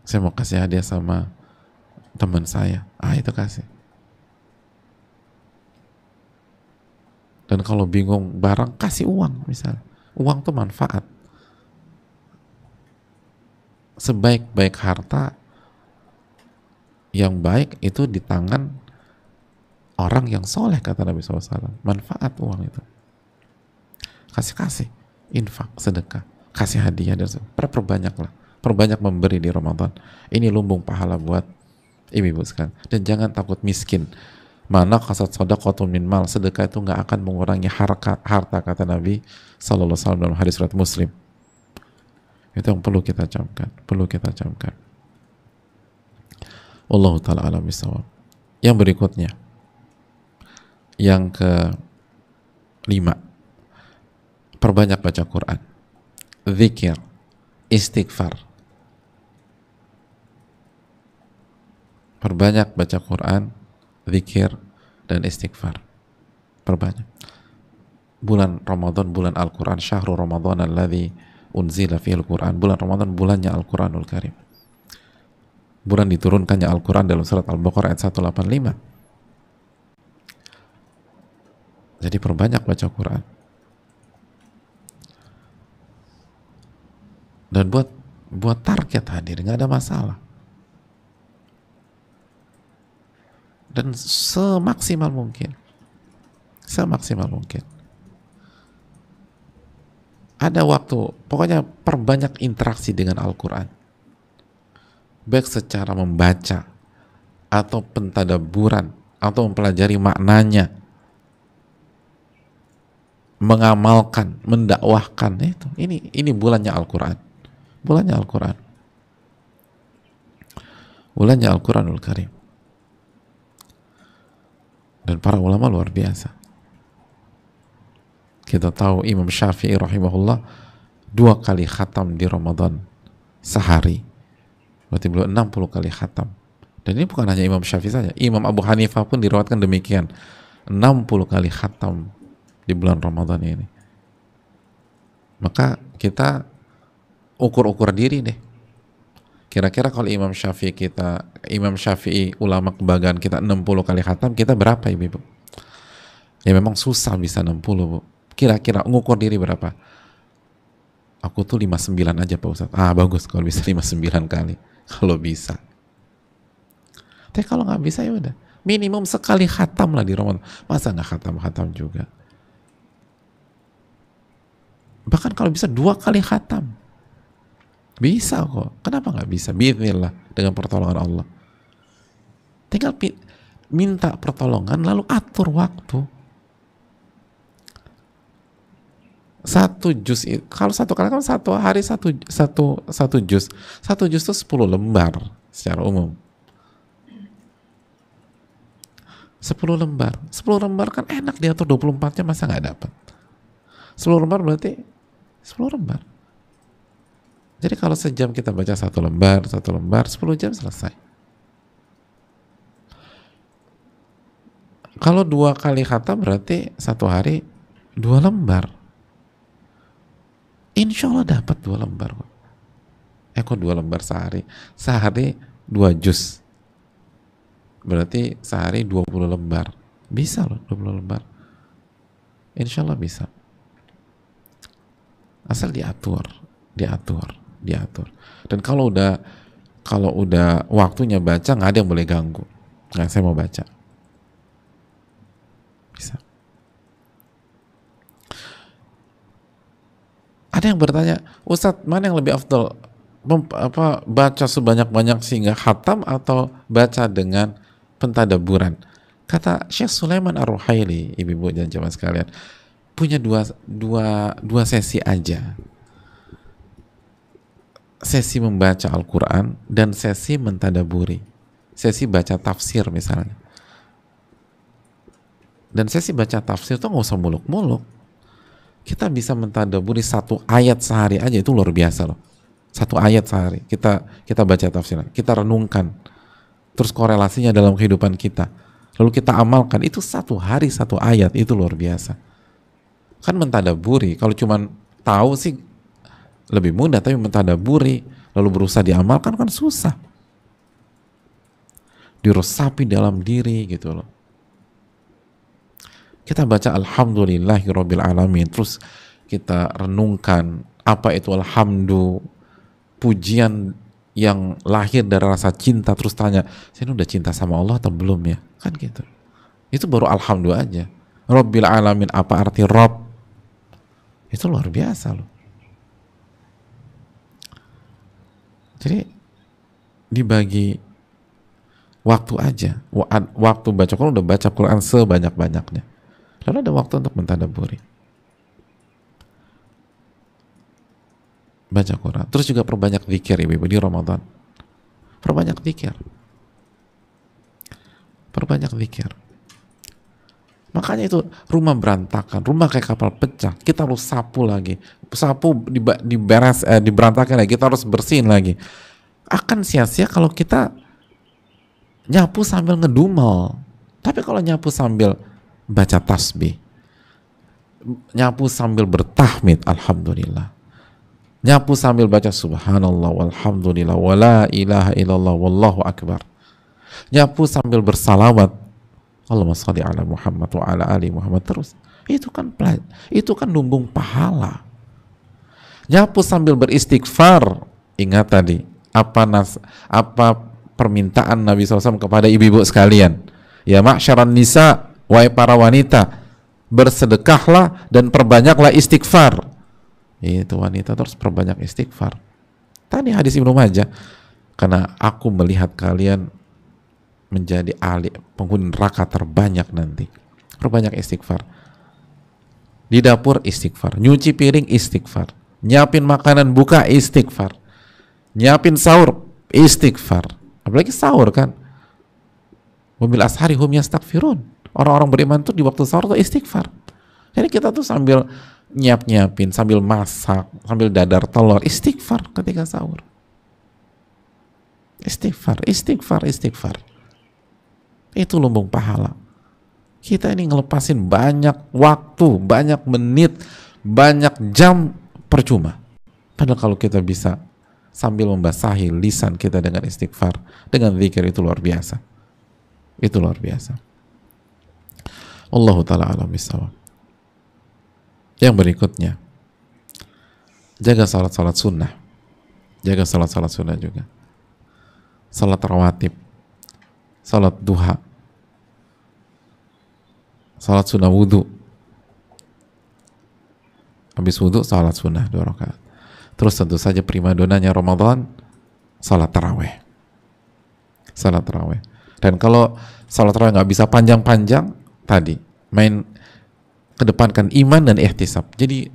Saya mau kasih hadiah sama teman saya. Itu kasih. Dan kalau bingung barang, kasih uang misalnya. Uang tuh manfaat. Sebaik-baik harta yang baik itu di tangan orang yang soleh, kata Nabi SAW. Manfaat uang itu. Kasih-kasih. Infak, sedekah. Kasih hadiah. Dan perbanyaklah. Perbanyak memberi di Ramadan. Ini lumbung pahala buat ibu-ibu sekalian. Dan jangan takut miskin. Mana kasat sadaqatun min mal, sedekah itu nggak akan mengurangi harta, kata Nabi Sallallahu Alaihi Wasallam dalam hadis riwayat Muslim. Itu yang perlu kita camkan, Wallahu taala alam bisawab. Yang berikutnya, yang ke-5, perbanyak baca Quran, zikir, istighfar. Perbanyak baca Quran, zikir, dan istighfar. Perbanyak. Bulan Ramadan, bulan Al-Quran. Syahrul Ramadan alladzi unzila fihil Quran. Bulan Ramadan, bulannya Al-Quranul Karim. Bulan diturunkannya Al-Quran dalam surat Al-Baqarah ayat 185. Jadi perbanyak baca Quran. Dan buat target hadir, nggak ada masalah. Dan semaksimal mungkin. Ada waktu, pokoknya perbanyak interaksi dengan Al-Quran. Baik secara membaca, atau pentadaburan, atau mempelajari maknanya, mengamalkan, mendakwahkan. Itu. Ini bulannya Al-Quran. Bulannya Al-Quranul Karim. Dan para ulama luar biasa. Kita tahu Imam Syafi'i rahimahullah 2 kali khatam di Ramadan sehari. Berarti beliau 60 kali khatam. Dan ini bukan hanya Imam Syafi'i saja. Imam Abu Hanifah pun diriwayatkan demikian. 60 kali khatam di bulan Ramadan ini. Maka kita ukur-ukur diri deh. Kira-kira kalau Imam Syafi'i ulama kebanggaan kita 60 kali khatam, kita berapa ibu? Ya memang susah bisa 60, Bu. Kira-kira ngukur diri berapa? Aku tuh 59 aja Pak Ustadz. Bagus kalau bisa 59 kali. Kalau bisa. Tapi kalau nggak bisa ya udah. Minimum sekali khatam lah di Ramadan. Masa nggak khatam juga? Bahkan kalau bisa 2 kali khatam. Bisa kok. Kenapa nggak bisa? Bismillah, dengan pertolongan Allah. Tinggal minta pertolongan lalu atur waktu. 1 juz, kalau 1 kali kan 1 hari 1 juz. 1 juz itu 10 lembar secara umum. 10 lembar kan enak diatur 24 jam, masa nggak dapat? 10 lembar berarti 10 lembar. Jadi kalau sejam kita baca 1 lembar, 10 jam selesai. Kalau 2 kali khatam berarti 1 hari 2 lembar. Insya Allah dapat 2 lembar. Kok 2 lembar sehari? Sehari 2 juz. Berarti sehari 20 lembar. Bisa loh 20 lembar. Insya Allah bisa. Asal diatur. Dan kalau udah waktunya baca, nggak ada yang boleh ganggu. Nggak, saya mau baca. Bisa. Ada yang bertanya, Ustadz, mana yang lebih afdal? Baca sebanyak-banyak sehingga khatam atau baca dengan pentadaburan? Kata Syekh Sulaiman Ar-Ruhaili, ibu-ibu dan jamaah sekalian, punya dua sesi aja. Sesi membaca Al-Quran dan sesi mentadaburi. Sesi baca tafsir misalnya. Dan sesi baca tafsir itu nggak usah muluk-muluk. Kita bisa mentadaburi 1 ayat sehari aja, itu luar biasa loh. 1 ayat sehari kita baca tafsir, kita renungkan, terus korelasinya dalam kehidupan kita, lalu kita amalkan. Itu 1 hari 1 ayat, itu luar biasa. Kan mentadaburi, kalau cuman tahu sih lebih mudah, tapi mentadaburi, lalu berusaha diamalkan kan susah. Diresapi dalam diri gitu loh. Kita baca alhamdulillahirabbil alamin, terus kita renungkan apa itu alhamdu, pujian yang lahir dari rasa cinta, terus tanya, saya ini udah cinta sama Allah atau belum ya? Kan gitu. Itu baru alhamdulillah aja. Rabbil alamin, apa arti Rabb? Itu luar biasa loh. Jadi dibagi waktu aja. Waktu baca Quran, udah baca Quran sebanyak-banyaknya. Lalu ada waktu untuk mentadabburi. Baca Quran. Terus juga perbanyak zikir ibu-ibu di Ramadan. Perbanyak zikir. Perbanyak zikir. Makanya itu rumah berantakan, rumah kayak kapal pecah. Kita harus sapu lagi. Sapu diberantakan lagi, kita harus bersihin lagi. Akan sia-sia kalau kita nyapu sambil ngedumel. Tapi kalau nyapu sambil baca tasbih, nyapu sambil bertahmid, alhamdulillah, nyapu sambil baca subhanallah walhamdulillah wala ilaha illallah wallahu akbar, nyapu sambil bersalawat Allahumma shalli ala Muhammad wa ala ali Muhammad, terus itu kan lumbung pahala. Nyapu sambil beristighfar, ingat tadi apa permintaan Nabi SAW kepada ibu-ibu sekalian, ya ma'syaran nisa, wahai para wanita, bersedekahlah dan perbanyaklah istighfar. Itu wanita terus perbanyak istighfar. Tadi hadis Ibnu Majah, karena aku melihat kalian menjadi ahli penghuni neraka terbanyak nanti. Perbanyak istighfar. Di dapur istighfar, nyuci piring istighfar, nyiapin makanan buka istighfar, nyiapin sahur istighfar. Apalagi sahur kan. Wabil ashari hum yastaghfirun. Orang-orang beriman tuh di waktu sahur tuh istighfar. Jadi kita tuh sambil nyiapin, sambil masak, sambil dadar telur, istighfar ketika sahur. Istighfar. Itu lumbung pahala. Kita ini ngelepasin banyak waktu, banyak menit, banyak jam percuma. Padahal kalau kita bisa sambil membasahi lisan kita dengan istighfar, dengan zikir, itu luar biasa. Itu luar biasa. Allahu ta'ala a'lam bishawab. Yang berikutnya, jaga salat-salat sunnah. Jaga salat-salat sunnah juga. Salat rawatib, salat duha, salat sunnah wudhu. Habis wudhu, salat sunnah 2 rakaat. Terus tentu saja primadonanya Ramadan, salat taraweh. Salat taraweh. Dan kalau salat taraweh nggak bisa panjang-panjang, tadi kedepankan iman dan ihtisab. Jadi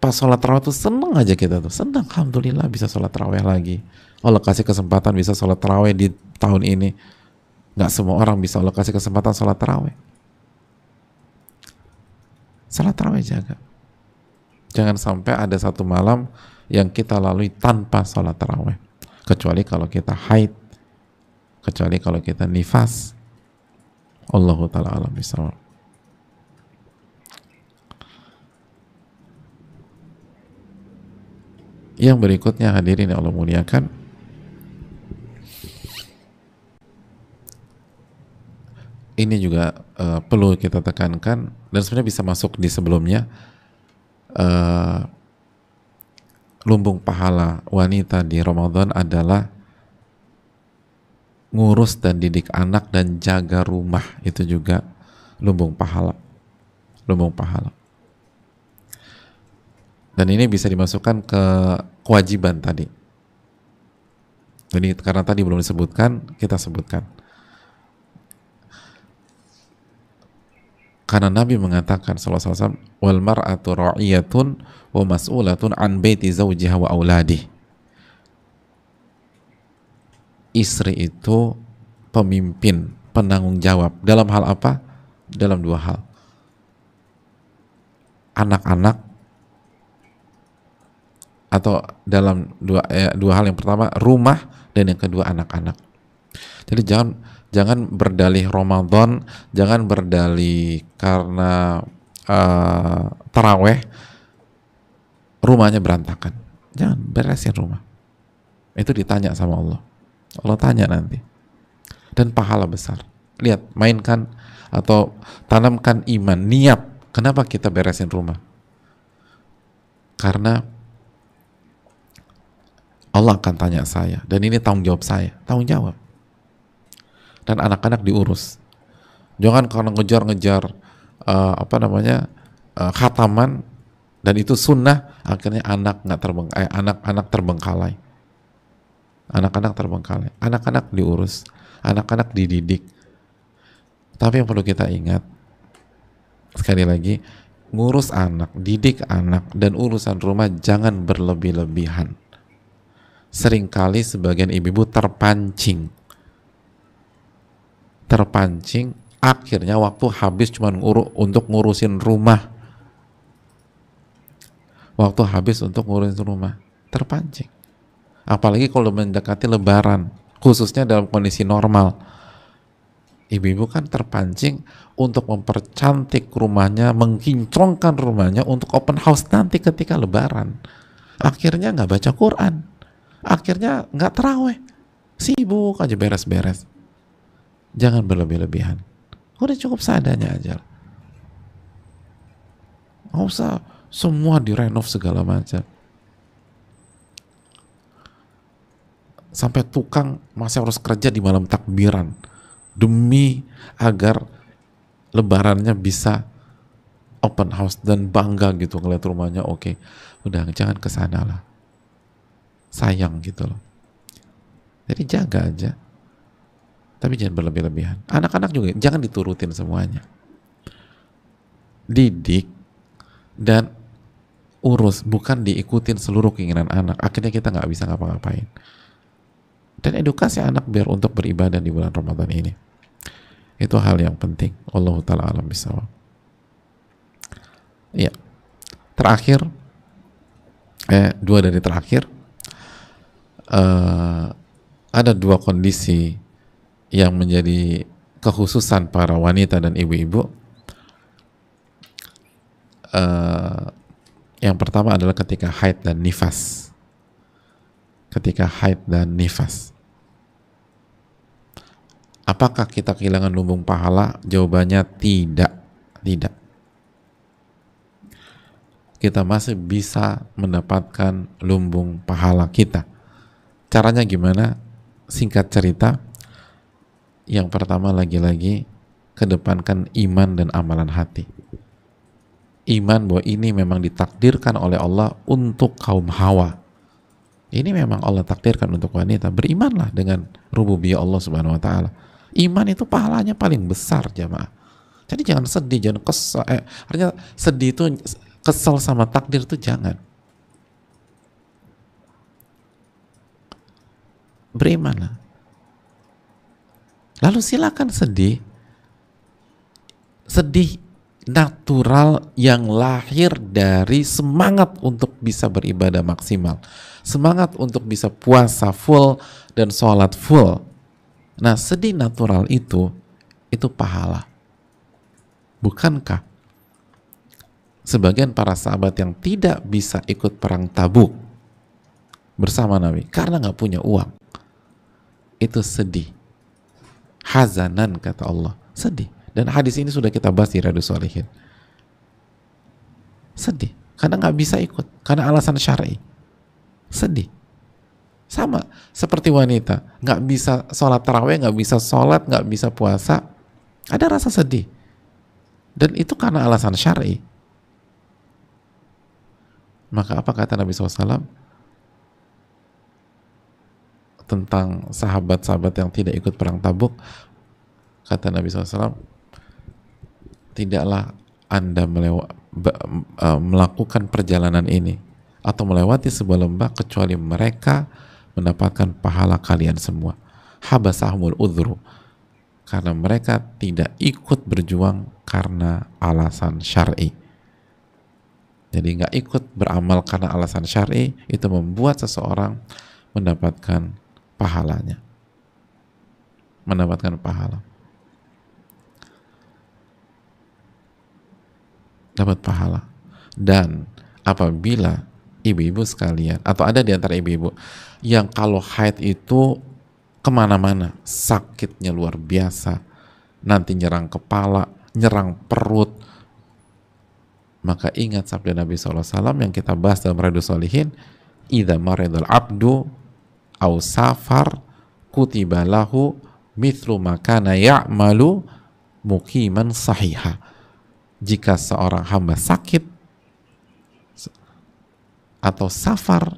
pas salat taraweh tuh seneng aja kita tuh, senang, alhamdulillah bisa salat taraweh lagi. Allah kasih kesempatan bisa salat taraweh di tahun ini. Nggak semua orang bisa Allah kasih kesempatan salat taraweh. Salat taraweh jaga. Jangan sampai ada satu malam yang kita lalui tanpa salat taraweh. Kecuali kalau kita haid, kecuali kalau kita nifas. Allahu ta'ala a'lam bishawab. Yang berikutnya, hadirin yang Allah muliakan, ini juga perlu kita tekankan, dan sebenarnya bisa masuk di sebelumnya. Lumbung pahala wanita di Ramadan adalah ngurus dan didik anak dan jaga rumah. Itu juga lumbung pahala. Lumbung pahala. Dan ini bisa dimasukkan ke kewajiban tadi. Jadi karena tadi belum disebutkan, kita sebutkan. Karena Nabi mengatakan sallallahu alaihi wasallam, wal mar'atu ra'iyatun wa mas'ulatun an baiti zawjiha wa auladih. Istri itu pemimpin, penanggung jawab. Dalam hal apa? Dalam 2 hal. Anak-anak, atau dalam dua hal. Yang pertama rumah, dan yang kedua anak-anak. Jadi jangan berdalih Ramadan, jangan berdalih karena taraweh rumahnya berantakan. Jangan, beresin rumah. Itu ditanya sama Allah. Allah tanya nanti. Dan pahala besar. Lihat, mainkan atau tanamkan iman, niat. Kenapa kita beresin rumah? Karena Allah akan tanya saya, dan ini tanggung jawab saya, tanggung jawab. Dan anak-anak diurus. Jangan karena ngejar-ngejar khataman, dan itu sunnah, akhirnya anak-anak terbengkalai. Anak-anak terbengkalai. Anak-anak diurus, anak-anak dididik. Tapi yang perlu kita ingat, sekali lagi, ngurus anak, didik anak, dan urusan rumah jangan berlebih-lebihan. Seringkali sebagian ibu-ibu terpancing, akhirnya waktu habis cuma untuk ngurusin rumah, terpancing. Apalagi kalau mendekati lebaran, khususnya dalam kondisi normal, ibu-ibu kan terpancing untuk mempercantik rumahnya, mengkinclongkan rumahnya untuk open house nanti ketika lebaran. Akhirnya nggak baca Quran, akhirnya nggak taraweh, sibuk aja beres-beres. Jangan berlebih-lebihan. Udah cukup seadanya aja. Nggak usah semua direnov segala macam. Sampai tukang masih harus kerja di malam takbiran demi agar lebarannya bisa open house dan bangga gitu ngeliat rumahnya. Oke, udah jangan kesana lah, sayang gitu loh. Jadi jaga aja, tapi jangan berlebih-lebihan. Anak-anak juga jangan diturutin semuanya, didik dan urus, bukan diikutin seluruh keinginan anak. Akhirnya kita nggak bisa ngapa-ngapain. Dan edukasi anak biar untuk beribadah di bulan Ramadan ini, itu hal yang penting. Wallahu ta'ala alam bisawab. Ya, terakhir, dua dari terakhir, ada dua kondisi yang menjadi kekhususan para wanita dan ibu-ibu. Yang pertama adalah ketika haid dan nifas. Apakah kita kehilangan lumbung pahala? Jawabannya tidak. Kita masih bisa mendapatkan lumbung pahala kita. Caranya gimana? Singkat cerita, yang pertama lagi-lagi kedepankan iman dan amalan hati. Iman bahwa ini memang ditakdirkan oleh Allah untuk kaum Hawa. Ini memang Allah takdirkan untuk wanita. Berimanlah dengan rububiyah Allah Subhanahu wa taala. Iman itu pahalanya paling besar, jamaah. Jadi jangan sedih, jangan kesal. Artinya sedih itu, kesal sama takdir itu jangan. Berimanlah. Lalu silakan sedih. Sedih natural yang lahir dari semangat untuk bisa beribadah maksimal, semangat untuk bisa puasa full dan sholat full. Nah, sedih natural itu pahala. Bukankah sebagian para sahabat yang tidak bisa ikut perang Tabuk bersama Nabi karena nggak punya uang, itu sedih, hazanan kata Allah, sedih. Dan hadis ini sudah kita bahas di Riyadhus Shalihin. Sedih karena nggak bisa ikut karena alasan syar'i. Sedih. Sama seperti wanita nggak bisa sholat taraweh, nggak bisa sholat, nggak bisa puasa, ada rasa sedih. Dan itu karena alasan syar'i. Maka apa kata Nabi SAW tentang sahabat-sahabat yang tidak ikut perang Tabuk? Kata Nabi SAW, tidaklah Anda melakukan perjalanan ini atau melewati sebuah lembah kecuali mereka mendapatkan pahala kalian semua. Habasahumul udhru, karena mereka tidak ikut berjuang karena alasan syar'i. Jadi nggak ikut beramal karena alasan syar'i, itu membuat seseorang mendapatkan pahalanya, mendapatkan pahala, dapat pahala. Dan apabila ibu-ibu sekalian, atau ada di antara ibu-ibu yang kalau haid itu kemana-mana, sakitnya luar biasa, nanti nyerang kepala, nyerang perut. Maka ingat sabda Nabi SAW yang kita bahas dalam Riyadhus Shalihin, idza maridul abdu au safar kutiba lahu mithlu ma kana ya'malu muqiman sahiha. Jika seorang hamba sakit atau safar,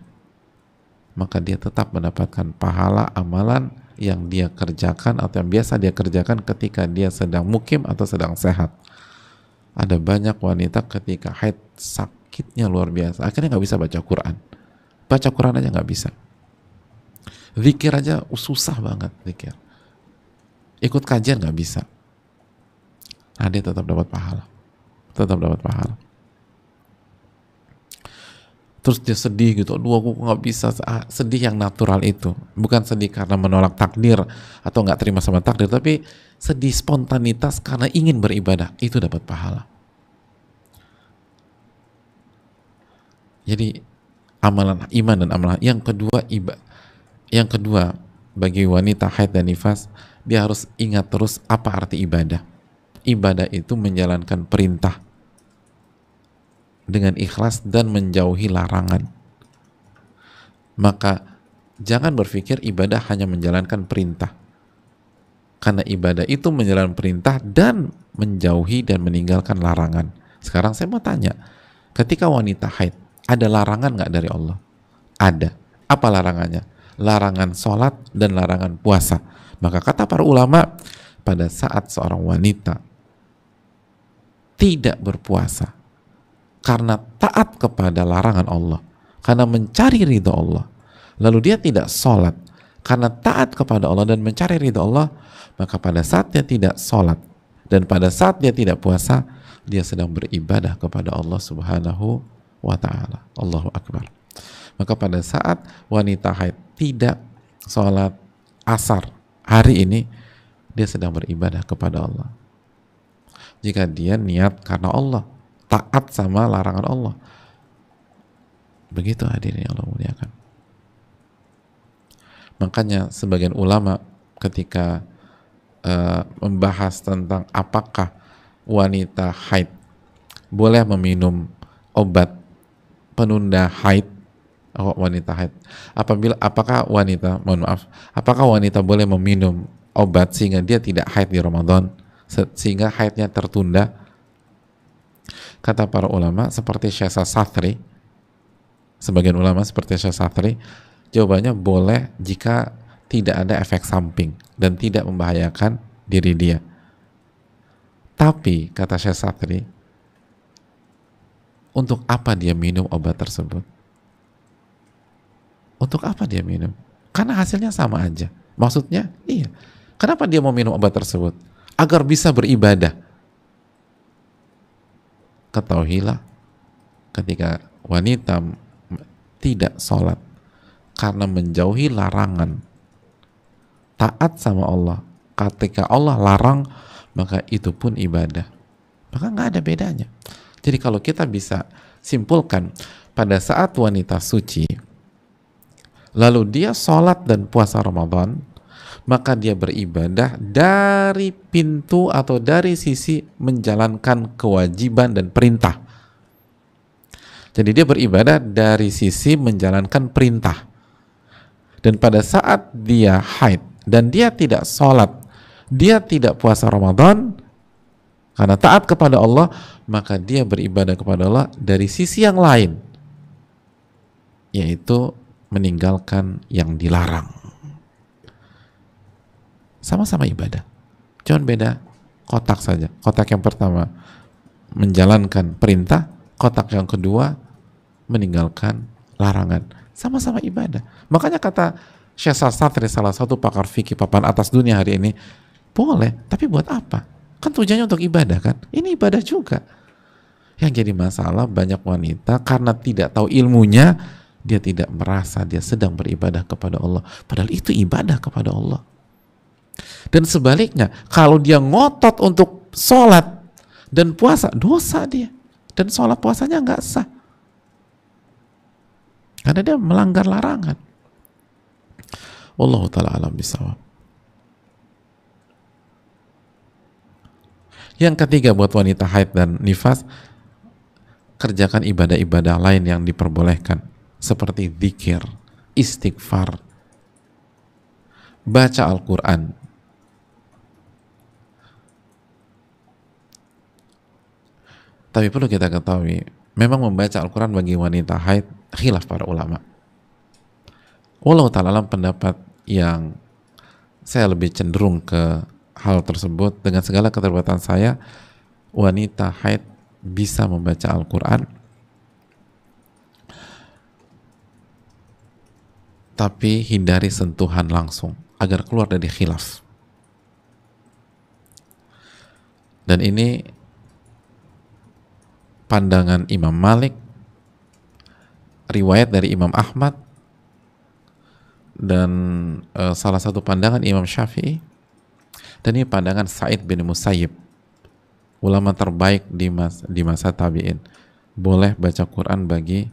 maka dia tetap mendapatkan pahala amalan yang dia kerjakan atau yang biasa dia kerjakan ketika dia sedang mukim atau sedang sehat. Ada banyak wanita ketika haid sakitnya luar biasa, akhirnya nggak bisa baca Quran. Baca Quran aja nggak bisa. Zikir aja susah banget zikir. Ikut kajian nggak bisa. Nah, dia tetap dapat pahala. Tetap dapat pahala. Terus dia sedih gitu, aduh aku nggak bisa. Sedih yang natural itu, bukan sedih karena menolak takdir atau nggak terima sama takdir, tapi sedih spontanitas karena ingin beribadah, itu dapat pahala. Jadi amalan iman dan amalan yang kedua yang kedua bagi wanita haid dan nifas, dia harus ingat terus apa arti ibadah. Ibadah itu menjalankan perintah dengan ikhlas dan menjauhi larangan. Maka jangan berpikir ibadah hanya menjalankan perintah, karena ibadah itu menjalankan perintah dan menjauhi dan meninggalkan larangan. Sekarang saya mau tanya, ketika wanita haid, ada larangan nggak dari Allah? Ada. Apa larangannya? Larangan sholat dan larangan puasa. Maka kata para ulama, pada saat seorang wanita tidak berpuasa karena taat kepada larangan Allah, karena mencari ridho Allah, lalu dia tidak sholat karena taat kepada Allah dan mencari ridho Allah, maka pada saat dia tidak sholat dan pada saat dia tidak puasa, dia sedang beribadah kepada Allah Subhanahu wa ta'ala. Allahu Akbar. Maka pada saat wanita haid tidak sholat asar hari ini, dia sedang beribadah kepada Allah. Jika dia niat karena Allah, taat sama larangan Allah. Begitu hadirin yang Allah muliakan. Makanya sebagian ulama ketika membahas tentang apakah wanita haid boleh meminum obat penunda haid, wanita haid, apakah wanita boleh meminum obat sehingga dia tidak haid di Ramadan, sehingga haidnya tertunda? Kata para ulama seperti Syekh Sathri, sebagian ulama seperti Syekh Sathri, jawabannya boleh jika tidak ada efek samping dan tidak membahayakan diri dia. Tapi kata Syekh Sathri, untuk apa dia minum obat tersebut? Untuk apa dia minum? Karena hasilnya sama aja. Maksudnya, iya. Kenapa dia mau minum obat tersebut? Agar bisa beribadah. Ketahuilah, ketika wanita tidak sholat karena menjauhi larangan, taat sama Allah, ketika Allah larang, maka itu pun ibadah. Maka nggak ada bedanya. Jadi kalau kita bisa simpulkan, pada saat wanita suci, lalu dia sholat dan puasa Ramadan, maka dia beribadah dari pintu atau dari sisi menjalankan kewajiban dan perintah. Jadi dia beribadah dari sisi menjalankan perintah. Dan pada saat dia haid dan dia tidak sholat, dia tidak puasa Ramadan, karena taat kepada Allah, maka dia beribadah kepada Allah dari sisi yang lain, yaitu meninggalkan yang dilarang. Sama-sama ibadah, cuman beda kotak saja. Kotak yang pertama menjalankan perintah, kotak yang kedua meninggalkan larangan. Sama-sama ibadah. Makanya kata Syekh Sathri, salah satu pakar fikih papan atas dunia hari ini, boleh, tapi buat apa? Kan tujuannya untuk ibadah kan? Ini ibadah juga. Yang jadi masalah banyak wanita karena tidak tahu ilmunya, dia tidak merasa dia sedang beribadah kepada Allah. Padahal itu ibadah kepada Allah. Dan sebaliknya, kalau dia ngotot untuk sholat dan puasa, dosa dia. Dan sholat puasanya nggak sah. karena dia melanggar larangan. Wallahu ta'ala alam bisawab. Yang ketiga buat wanita haid dan nifas, kerjakan ibadah-ibadah lain yang diperbolehkan seperti zikir, istighfar, baca Al-Quran. Tapi perlu kita ketahui, memang membaca Al-Quran bagi wanita haid khilaf para ulama. Wallahu ta'ala alam, pendapat yang saya lebih cenderung ke hal tersebut, dengan segala keterbatasan saya, wanita haid bisa membaca Al-Quran, tapi hindari sentuhan langsung agar keluar dari khilaf. Dan ini pandangan Imam Malik, riwayat dari Imam Ahmad, dan salah satu pandangan Imam Syafi'i, dan ini pandangan Sa'id bin Musayyib, ulama terbaik di masa tabi'in. Boleh baca Quran bagi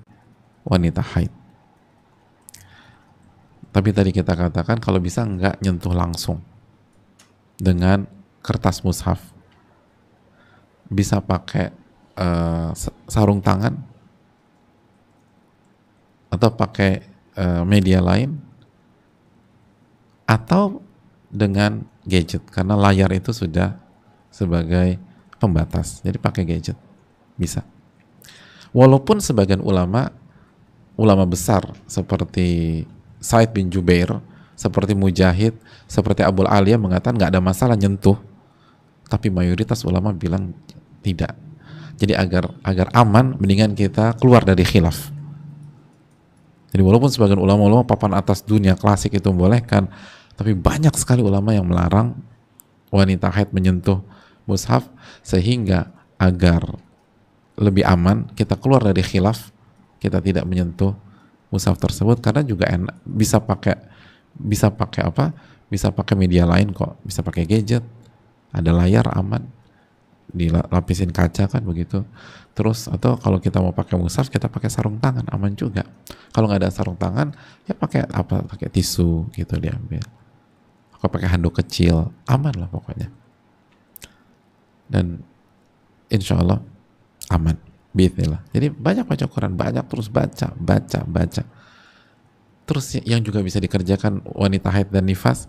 wanita haid, tapi tadi kita katakan kalau bisa nggak nyentuh langsung dengan kertas mushaf, bisa pakai sarung tangan atau pakai media lain, atau dengan gadget, karena layar itu sudah sebagai pembatas, jadi pakai gadget bisa. Walaupun sebagian ulama besar seperti Said bin Jubair, seperti Mujahid, seperti Abul Aliyah mengatakan nggak ada masalah nyentuh, tapi mayoritas ulama bilang tidak. Jadi agar aman, mendingan kita keluar dari khilaf. Jadi walaupun sebagian ulama papan atas dunia klasik itu membolehkan, tapi banyak sekali ulama yang melarang wanita haid menyentuh mushaf, sehingga agar lebih aman kita keluar dari khilaf, kita tidak menyentuh mushaf tersebut, karena juga enak, bisa pakai media lain kok, bisa pakai gadget, ada layar, aman, dilapisin kaca kan begitu. Terus atau kalau kita mau pakai mushaf, kita pakai sarung tangan, aman juga. Kalau nggak ada sarung tangan, ya pakai tisu gitu diambil, atau pakai handuk kecil, aman lah pokoknya. Dan insya Allah aman, bismillah. Jadi banyak baca Quran, banyak terus baca. Terus yang juga bisa dikerjakan wanita haid dan nifas,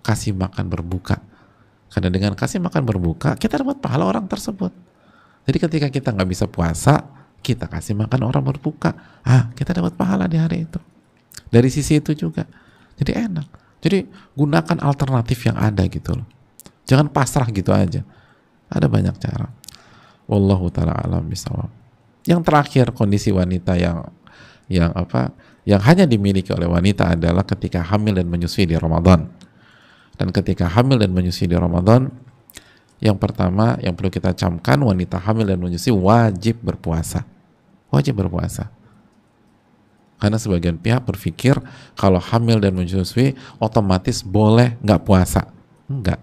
kasih makan berbuka. Karena dengan kasih makan berbuka, kita dapat pahala orang tersebut. Jadi ketika kita nggak bisa puasa, kita kasih makan orang berbuka, kita dapat pahala di hari itu. Dari sisi itu juga, jadi enak. Jadi gunakan alternatif yang ada gitu loh. Jangan pasrah gitu aja. Ada banyak cara. Wallahu ta'ala alam bisawab. Yang terakhir, kondisi wanita yang hanya dimiliki oleh wanita adalah ketika hamil dan menyusui di Ramadan. Dan ketika hamil dan menyusui di Ramadan, yang pertama yang perlu kita camkan, wanita hamil dan menyusui wajib berpuasa. Wajib berpuasa. Karena sebagian pihak berpikir kalau hamil dan menyusui otomatis boleh nggak puasa. Enggak.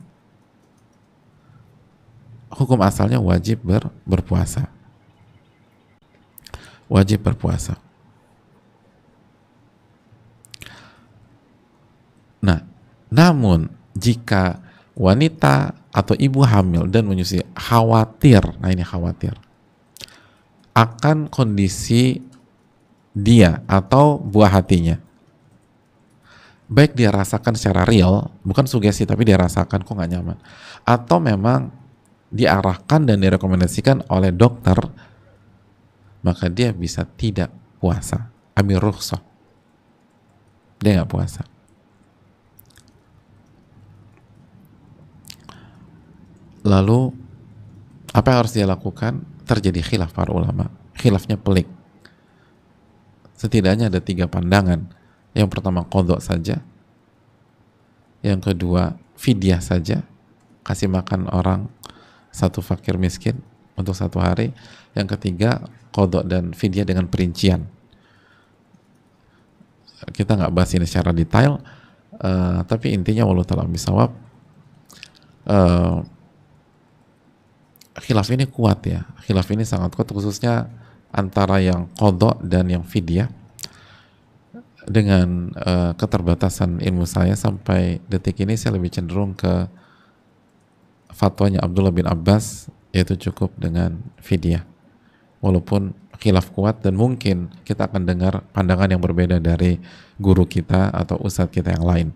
Hukum asalnya wajib berpuasa. Wajib berpuasa. Nah, namun jika wanita atau ibu hamil dan menyusui khawatir, nah ini khawatir, akan kondisi dia atau buah hatinya, baik dia rasakan secara real, bukan sugesti, tapi dia rasakan kok nggak nyaman, atau memang diarahkan dan direkomendasikan oleh dokter, maka dia bisa tidak puasa, ambil rukhsah, dia nggak puasa. Lalu apa yang harus dia lakukan? Terjadi khilaf para ulama. Khilafnya pelik. Setidaknya ada 3 pandangan. Yang pertama qadha saja. Yang kedua fidyah saja, kasih makan orang 1 fakir miskin untuk 1 hari. Yang ketiga qadha dan fidyah dengan perincian. Kita nggak bahas ini secara detail, tapi intinya wallahu ta'ala bisawab, khilaf ini kuat ya, khilaf ini sangat kuat, khususnya antara yang qadha dan yang fidyah. dengan keterbatasan ilmu saya sampai detik ini saya lebih cenderung ke fatwanya Abdullah bin Abbas, yaitu cukup dengan fidyah. Walaupun khilaf kuat dan mungkin kita akan dengar pandangan yang berbeda dari guru kita atau ustadz kita yang lain.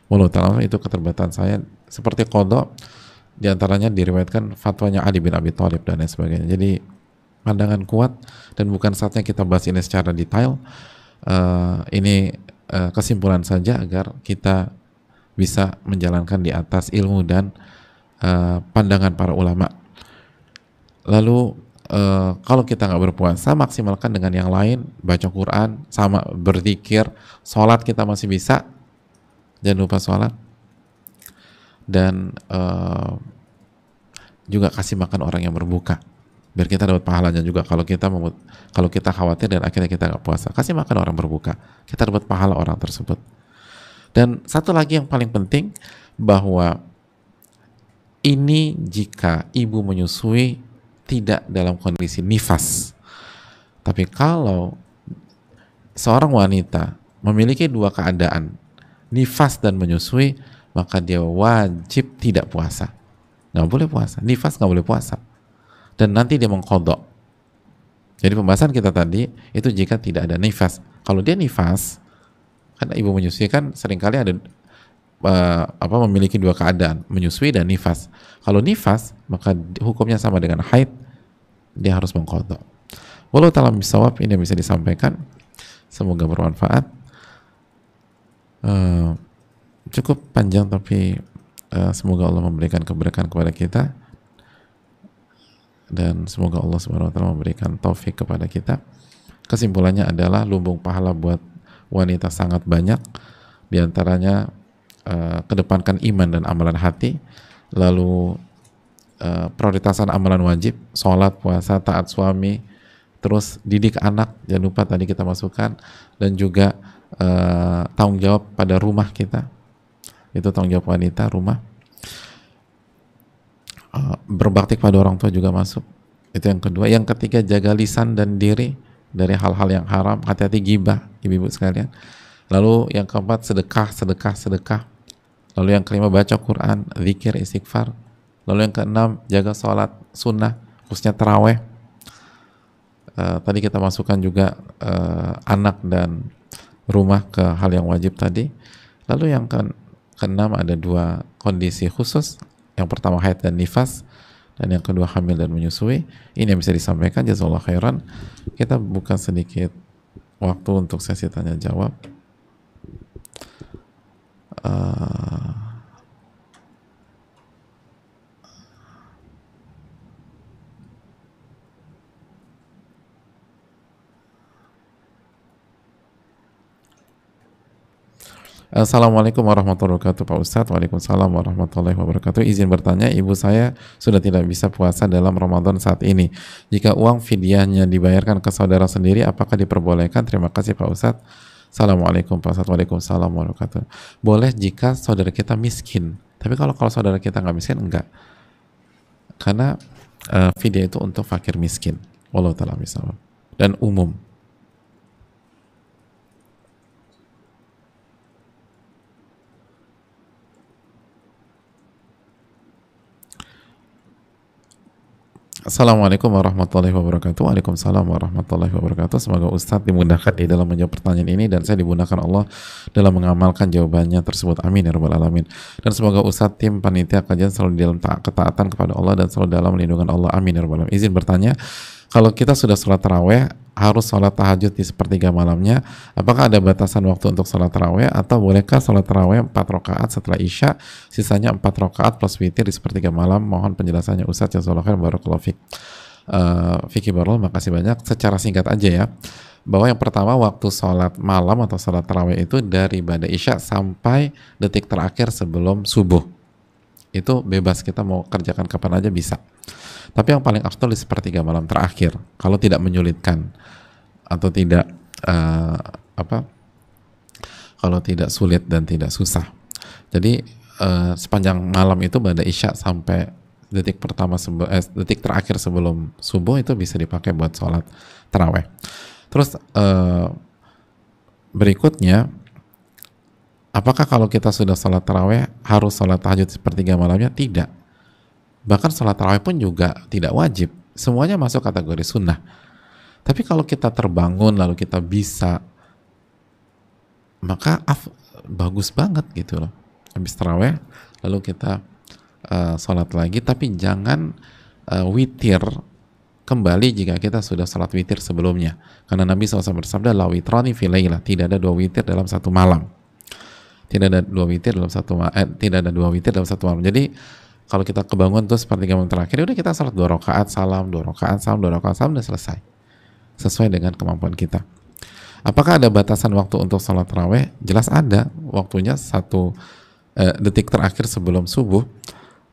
Wallahu ta'ala, itu keterbatasan saya. Seperti qadha, diantaranya diriwayatkan fatwanya Ali bin Abi Thalib dan lain sebagainya. Jadi pandangan kuat, dan bukan saatnya kita bahas ini secara detail. Ini kesimpulan saja agar kita bisa menjalankan di atas ilmu dan pandangan para ulama. Lalu kalau kita nggak berpuasa, maksimalkan dengan yang lain, baca Quran, sama berzikir, sholat kita masih bisa, jangan lupa sholat, dan juga kasih makan orang yang berbuka, biar kita dapat pahalanya juga. Kalau kita khawatir dan akhirnya kita nggak puasa, kasih makan orang berbuka, kita dapat pahala orang tersebut. Dan satu lagi yang paling penting, bahwa ini jika ibu menyusui tidak dalam kondisi nifas. Tapi kalau seorang wanita memiliki dua keadaan, nifas dan menyusui, maka dia wajib tidak puasa, nggak boleh puasa. Nifas nggak boleh puasa, dan nanti dia mengqadha. Jadi pembahasan kita tadi itu jika tidak ada nifas. Kalau dia nifas, karena ibu menyusui kan seringkali ada memiliki dua keadaan, menyusui dan nifas. Kalau nifas, maka hukumnya sama dengan haid, dia harus mengqadha. Wallahu ta'ala bisawab, ini yang bisa disampaikan. Semoga bermanfaat. Cukup panjang, tapi semoga Allah memberikan keberkahan kepada kita, dan semoga Allah Subhanahu wa taala memberikan taufik kepada kita. Kesimpulannya adalah lumbung pahala buat wanita sangat banyak, diantaranya kedepankan iman dan amalan hati, lalu prioritasan amalan wajib, sholat, puasa, taat suami, terus didik anak, jangan lupa tadi kita masukkan, dan juga tanggung jawab pada rumah kita, itu tanggung jawab wanita rumah. Berbakti pada orang tua juga masuk, itu yang kedua. Yang ketiga, jaga lisan dan diri dari hal-hal yang haram, hati-hati ghibah, ibu-ibu sekalian. Lalu yang keempat, sedekah. Lalu yang kelima, baca Quran, zikir, istighfar. Lalu yang keenam, jaga sholat sunnah, khususnya taraweh. Tadi kita masukkan juga anak dan rumah ke hal yang wajib tadi. Lalu yang keenam, ada dua kondisi khusus. Yang pertama haid dan nifas, dan yang kedua hamil dan menyusui. Ini yang bisa disampaikan. Jazakallahu khairan. Kita buka sedikit waktu untuk sesi tanya jawab. Assalamualaikum warahmatullahi wabarakatuh, Pak Ustadz. Waalaikumsalam warahmatullahi wabarakatuh. Izin bertanya, ibu saya sudah tidak bisa puasa dalam Ramadan saat ini. Jika uang fidyahnya dibayarkan ke saudara sendiri, apakah diperbolehkan? Terima kasih, Pak Ustadz. Assalamualaikum, Pak Ustadz. Waalaikumsalam warahmatullahi wabarakatuh. Boleh jika saudara kita miskin. Tapi kalau saudara kita nggak miskin, enggak. Karena fidyah itu untuk fakir miskin. Wallahu ta'ala misal. Dan umum. Assalamualaikum warahmatullahi wabarakatuh. Waalaikumsalam warahmatullahi wabarakatuh. Semoga Ustadz dimudahkan di dalam menjawab pertanyaan ini, dan saya dimudahkan Allah dalam mengamalkan jawabannya tersebut. Amin ya rabbal alamin. Dan semoga Ustadz, tim panitia kajian selalu di dalam ketaatan kepada Allah dan selalu dalam lindungan Allah. Amin ya rabbal alamin. Izin bertanya, kalau kita sudah sholat taraweh, harus sholat tahajud di sepertiga malamnya, apakah ada batasan waktu untuk sholat taraweh, atau bolehkah sholat taraweh 4 rakaat setelah isya, sisanya 4 rakaat plus witir di sepertiga malam? Mohon penjelasannya Ustadz. Jazakallahu khairan, barakallahu fiik. Fikih Barul, makasih banyak. Secara singkat aja ya, bahwa yang pertama, waktu sholat malam atau sholat taraweh itu dari ba'da isya sampai detik terakhir sebelum subuh. Itu bebas, kita mau kerjakan kapan aja bisa. Tapi yang paling afdal di sepertiga malam terakhir, kalau tidak menyulitkan atau tidak kalau tidak sulit dan tidak susah. Jadi sepanjang malam itu pada isya sampai detik terakhir sebelum subuh itu bisa dipakai buat sholat taraweh. Terus Berikutnya, apakah kalau kita sudah sholat taraweh harus sholat tahajud sepertiga malamnya? Tidak. Bahkan sholat taraweh pun juga tidak wajib. Semuanya masuk kategori sunnah. Tapi kalau kita terbangun lalu kita bisa, maka bagus banget gitu loh. Habis taraweh lalu kita sholat lagi, tapi jangan witir kembali jika kita sudah sholat witir sebelumnya. Karena Nabi SAW bersabda, la witrani fi lailah, tidak ada dua witir dalam satu malam. Tidak ada dua witir dalam satu malam. Jadi kalau kita kebangun tuh sepertiga malam terakhir, udah kita sholat 2 rakaat salam, 2 rakaat salam, 2 rakaat salam, udah selesai. Sesuai dengan kemampuan kita. Apakah ada batasan waktu untuk sholat taraweh? Jelas ada. Waktunya 1 detik terakhir sebelum subuh.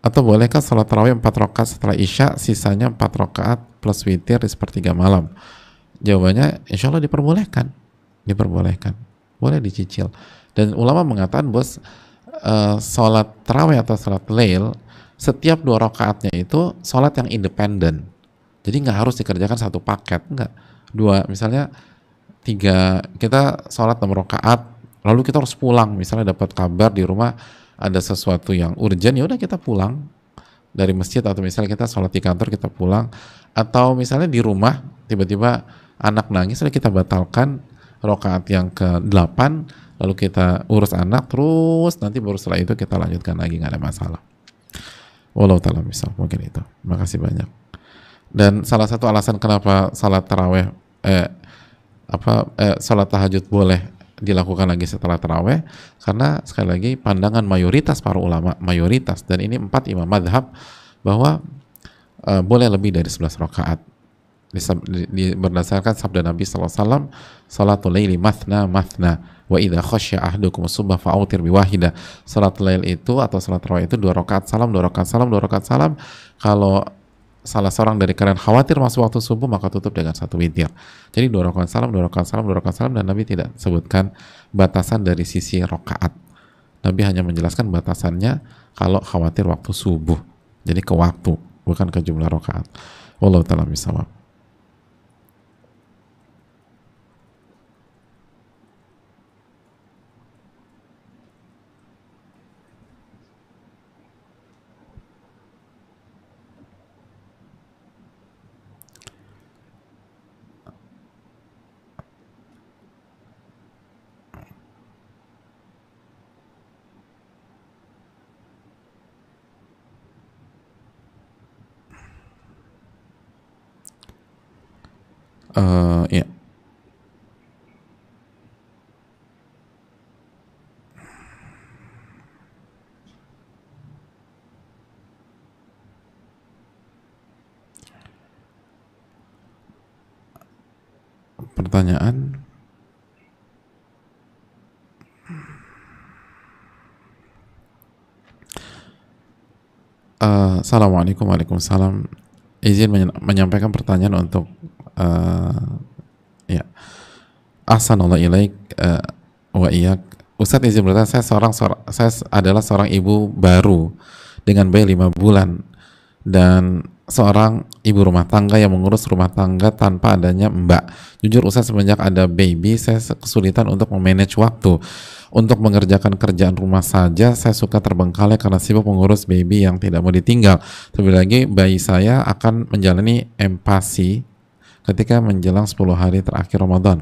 Atau bolehkah sholat tarawih 4 rakaat setelah isya, sisanya 4 rakaat plus witir di sepertiga malam? Jawabannya insya Allah diperbolehkan. Boleh dicicil. Dan ulama mengatakan sholat tarawih atau sholat lail, setiap 2 rakaatnya itu sholat yang independen. Jadi nggak harus dikerjakan satu paket, nggak. Misalnya 3, kita sholat 6 rakaat, lalu kita harus pulang, misalnya dapat kabar di rumah ada sesuatu yang urgent, ya udah kita pulang dari masjid, atau misalnya kita sholat di kantor kita pulang, atau misalnya di rumah tiba-tiba anak nangis, lalu kita batalkan rakaat yang ke-8, lalu kita urus anak, terus nanti baru setelah itu kita lanjutkan lagi, nggak ada masalah. Wallahu ta'ala misal, mungkin itu. Makasih banyak. Dan salah satu alasan kenapa salat taraweh salat tahajud boleh dilakukan lagi setelah taraweh, karena sekali lagi pandangan mayoritas para ulama, dan ini 4 imam madhab, bahwa boleh lebih dari 11 rakaat. Berdasarkan sabda Nabi SAW, salatul laili mathna mathna wa idha khasya ahdukum subha fa'autir biwahidah. Salat lail itu atau salat tarawih itu 2 rakaat salam, 2 rakaat salam, 2 rakaat salam. Kalau salah seorang dari kalian khawatir masuk waktu subuh, maka tutup dengan 1 witir. Jadi 2 rakaat salam, 2 rakaat salam, 2 rakaat salam, dan Nabi tidak sebutkan batasan dari sisi rakaat. Nabi hanya menjelaskan batasannya kalau khawatir waktu subuh. Jadi ke waktu, bukan ke jumlah rakaat. Wallahu ta'ala bishawab. Ya. Pertanyaan. Assalamualaikum, waalaikumsalam. Izin menyampaikan pertanyaan untuk ya. Ahsanallahu ilaik wa iyak. Ustadz izin bertanya, saya adalah seorang ibu baru dengan bayi 5 bulan dan seorang ibu rumah tangga yang mengurus rumah tangga tanpa adanya mbak. Jujur Ustadz, semenjak ada baby saya kesulitan untuk memanage waktu. Untuk mengerjakan kerjaan rumah saja saya suka terbengkalai karena sibuk mengurus baby yang tidak mau ditinggal. Terlebih lagi bayi saya akan menjalani empasi ketika menjelang 10 hari terakhir Ramadan.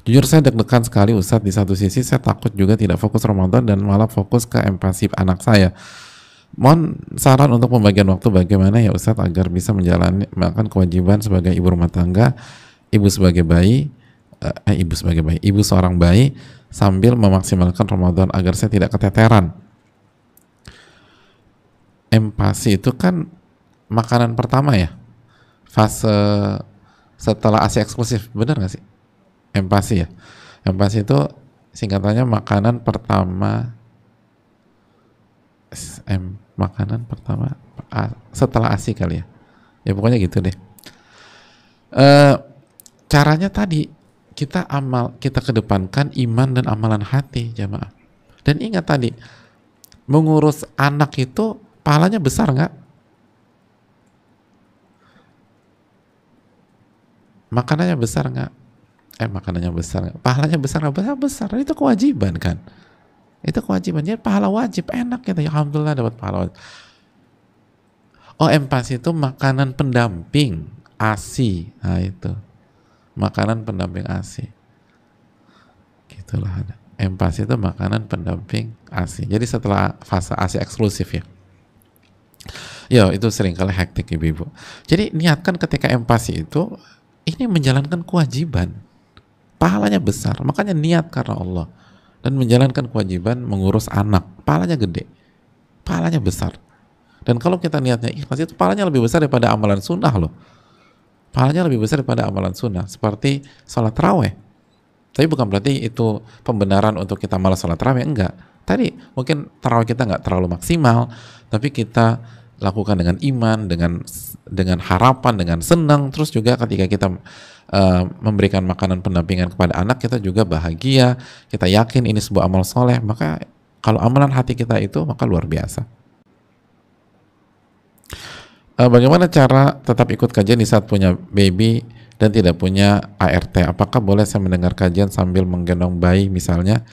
Jujur saya deg-degan sekali Ustadz. Di satu sisi saya takut juga tidak fokus Ramadan dan malah fokus ke empasi anak saya. Mohon saran untuk pembagian waktu bagaimana ya Ustadz agar bisa menjalankan kewajiban sebagai ibu rumah tangga, ibu seorang bayi sambil memaksimalkan Ramadan agar saya tidak keteteran. Empasi itu kan makanan pertama ya, fase setelah ASI eksklusif, benar nggak sih? Empasi ya. Empasi itu singkatannya makanan pertama setelah ASI kali ya. Ya pokoknya gitu deh. Caranya tadi kita kedepankan iman dan amalan hati, jamaah. Dan ingat tadi, mengurus anak itu pahalanya besar nggak? Makanannya besar nggak? makanannya besar, pahalanya besar nggak besar? Besar, itu kewajiban kan, itu kewajiban, jadi pahala wajib, enak gitu ya, alhamdulillah dapat pahala wajib. Oh, empasi itu makanan pendamping ASI, nah itu makanan pendamping ASI, gitulah ada. Empasi itu makanan pendamping ASI, jadi setelah fase ASI eksklusif ya. Ya itu sering kali hektik ibu-ibu. Jadi niatkan ketika empati itu, ini menjalankan kewajiban, pahalanya besar, makanya niat karena Allah. Dan menjalankan kewajiban mengurus anak, pahalanya gede, pahalanya besar. Dan kalau kita niatnya ikhlas, itu pahalanya lebih besar daripada amalan sunnah loh. Pahalanya lebih besar daripada amalan sunnah, seperti sholat taraweh. Tapi bukan berarti itu pembenaran untuk kita malas sholat taraweh, enggak. Tadi mungkin taraweh kita nggak terlalu maksimal, tapi kita lakukan dengan iman, dengan harapan, dengan senang. Terus juga ketika kita memberikan makanan pendampingan kepada anak, kita juga bahagia, kita yakin ini sebuah amal soleh. Maka kalau amalan hati kita itu, maka luar biasa. Bagaimana cara tetap ikut kajian di saat punya baby dan tidak punya ART? Apakah boleh saya mendengar kajian sambil menggendong bayi misalnya?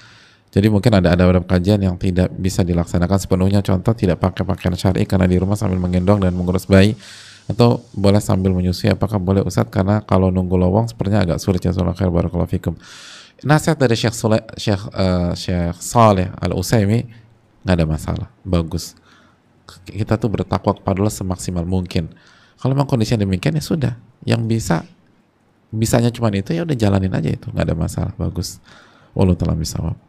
Jadi mungkin ada kajian yang tidak bisa dilaksanakan sepenuhnya, contoh tidak pakai pakaian syar'i karena di rumah sambil menggendong dan mengurus bayi, atau boleh sambil menyusui. Apakah boleh Ustadz? Karena kalau nunggu lowong sepertinya agak sulit. Jazakallahu khair, barakallahu fikum. Nasihat dari Syekh Saleh Al Utsaimin, nggak ada masalah, bagus. Kita tuh bertakwa kepada Allah semaksimal mungkin. Kalau memang kondisinya demikian, ya sudah, yang bisanya cuma itu, ya udah jalanin aja, itu nggak ada masalah, bagus. Wallahu ta'ala bishawab.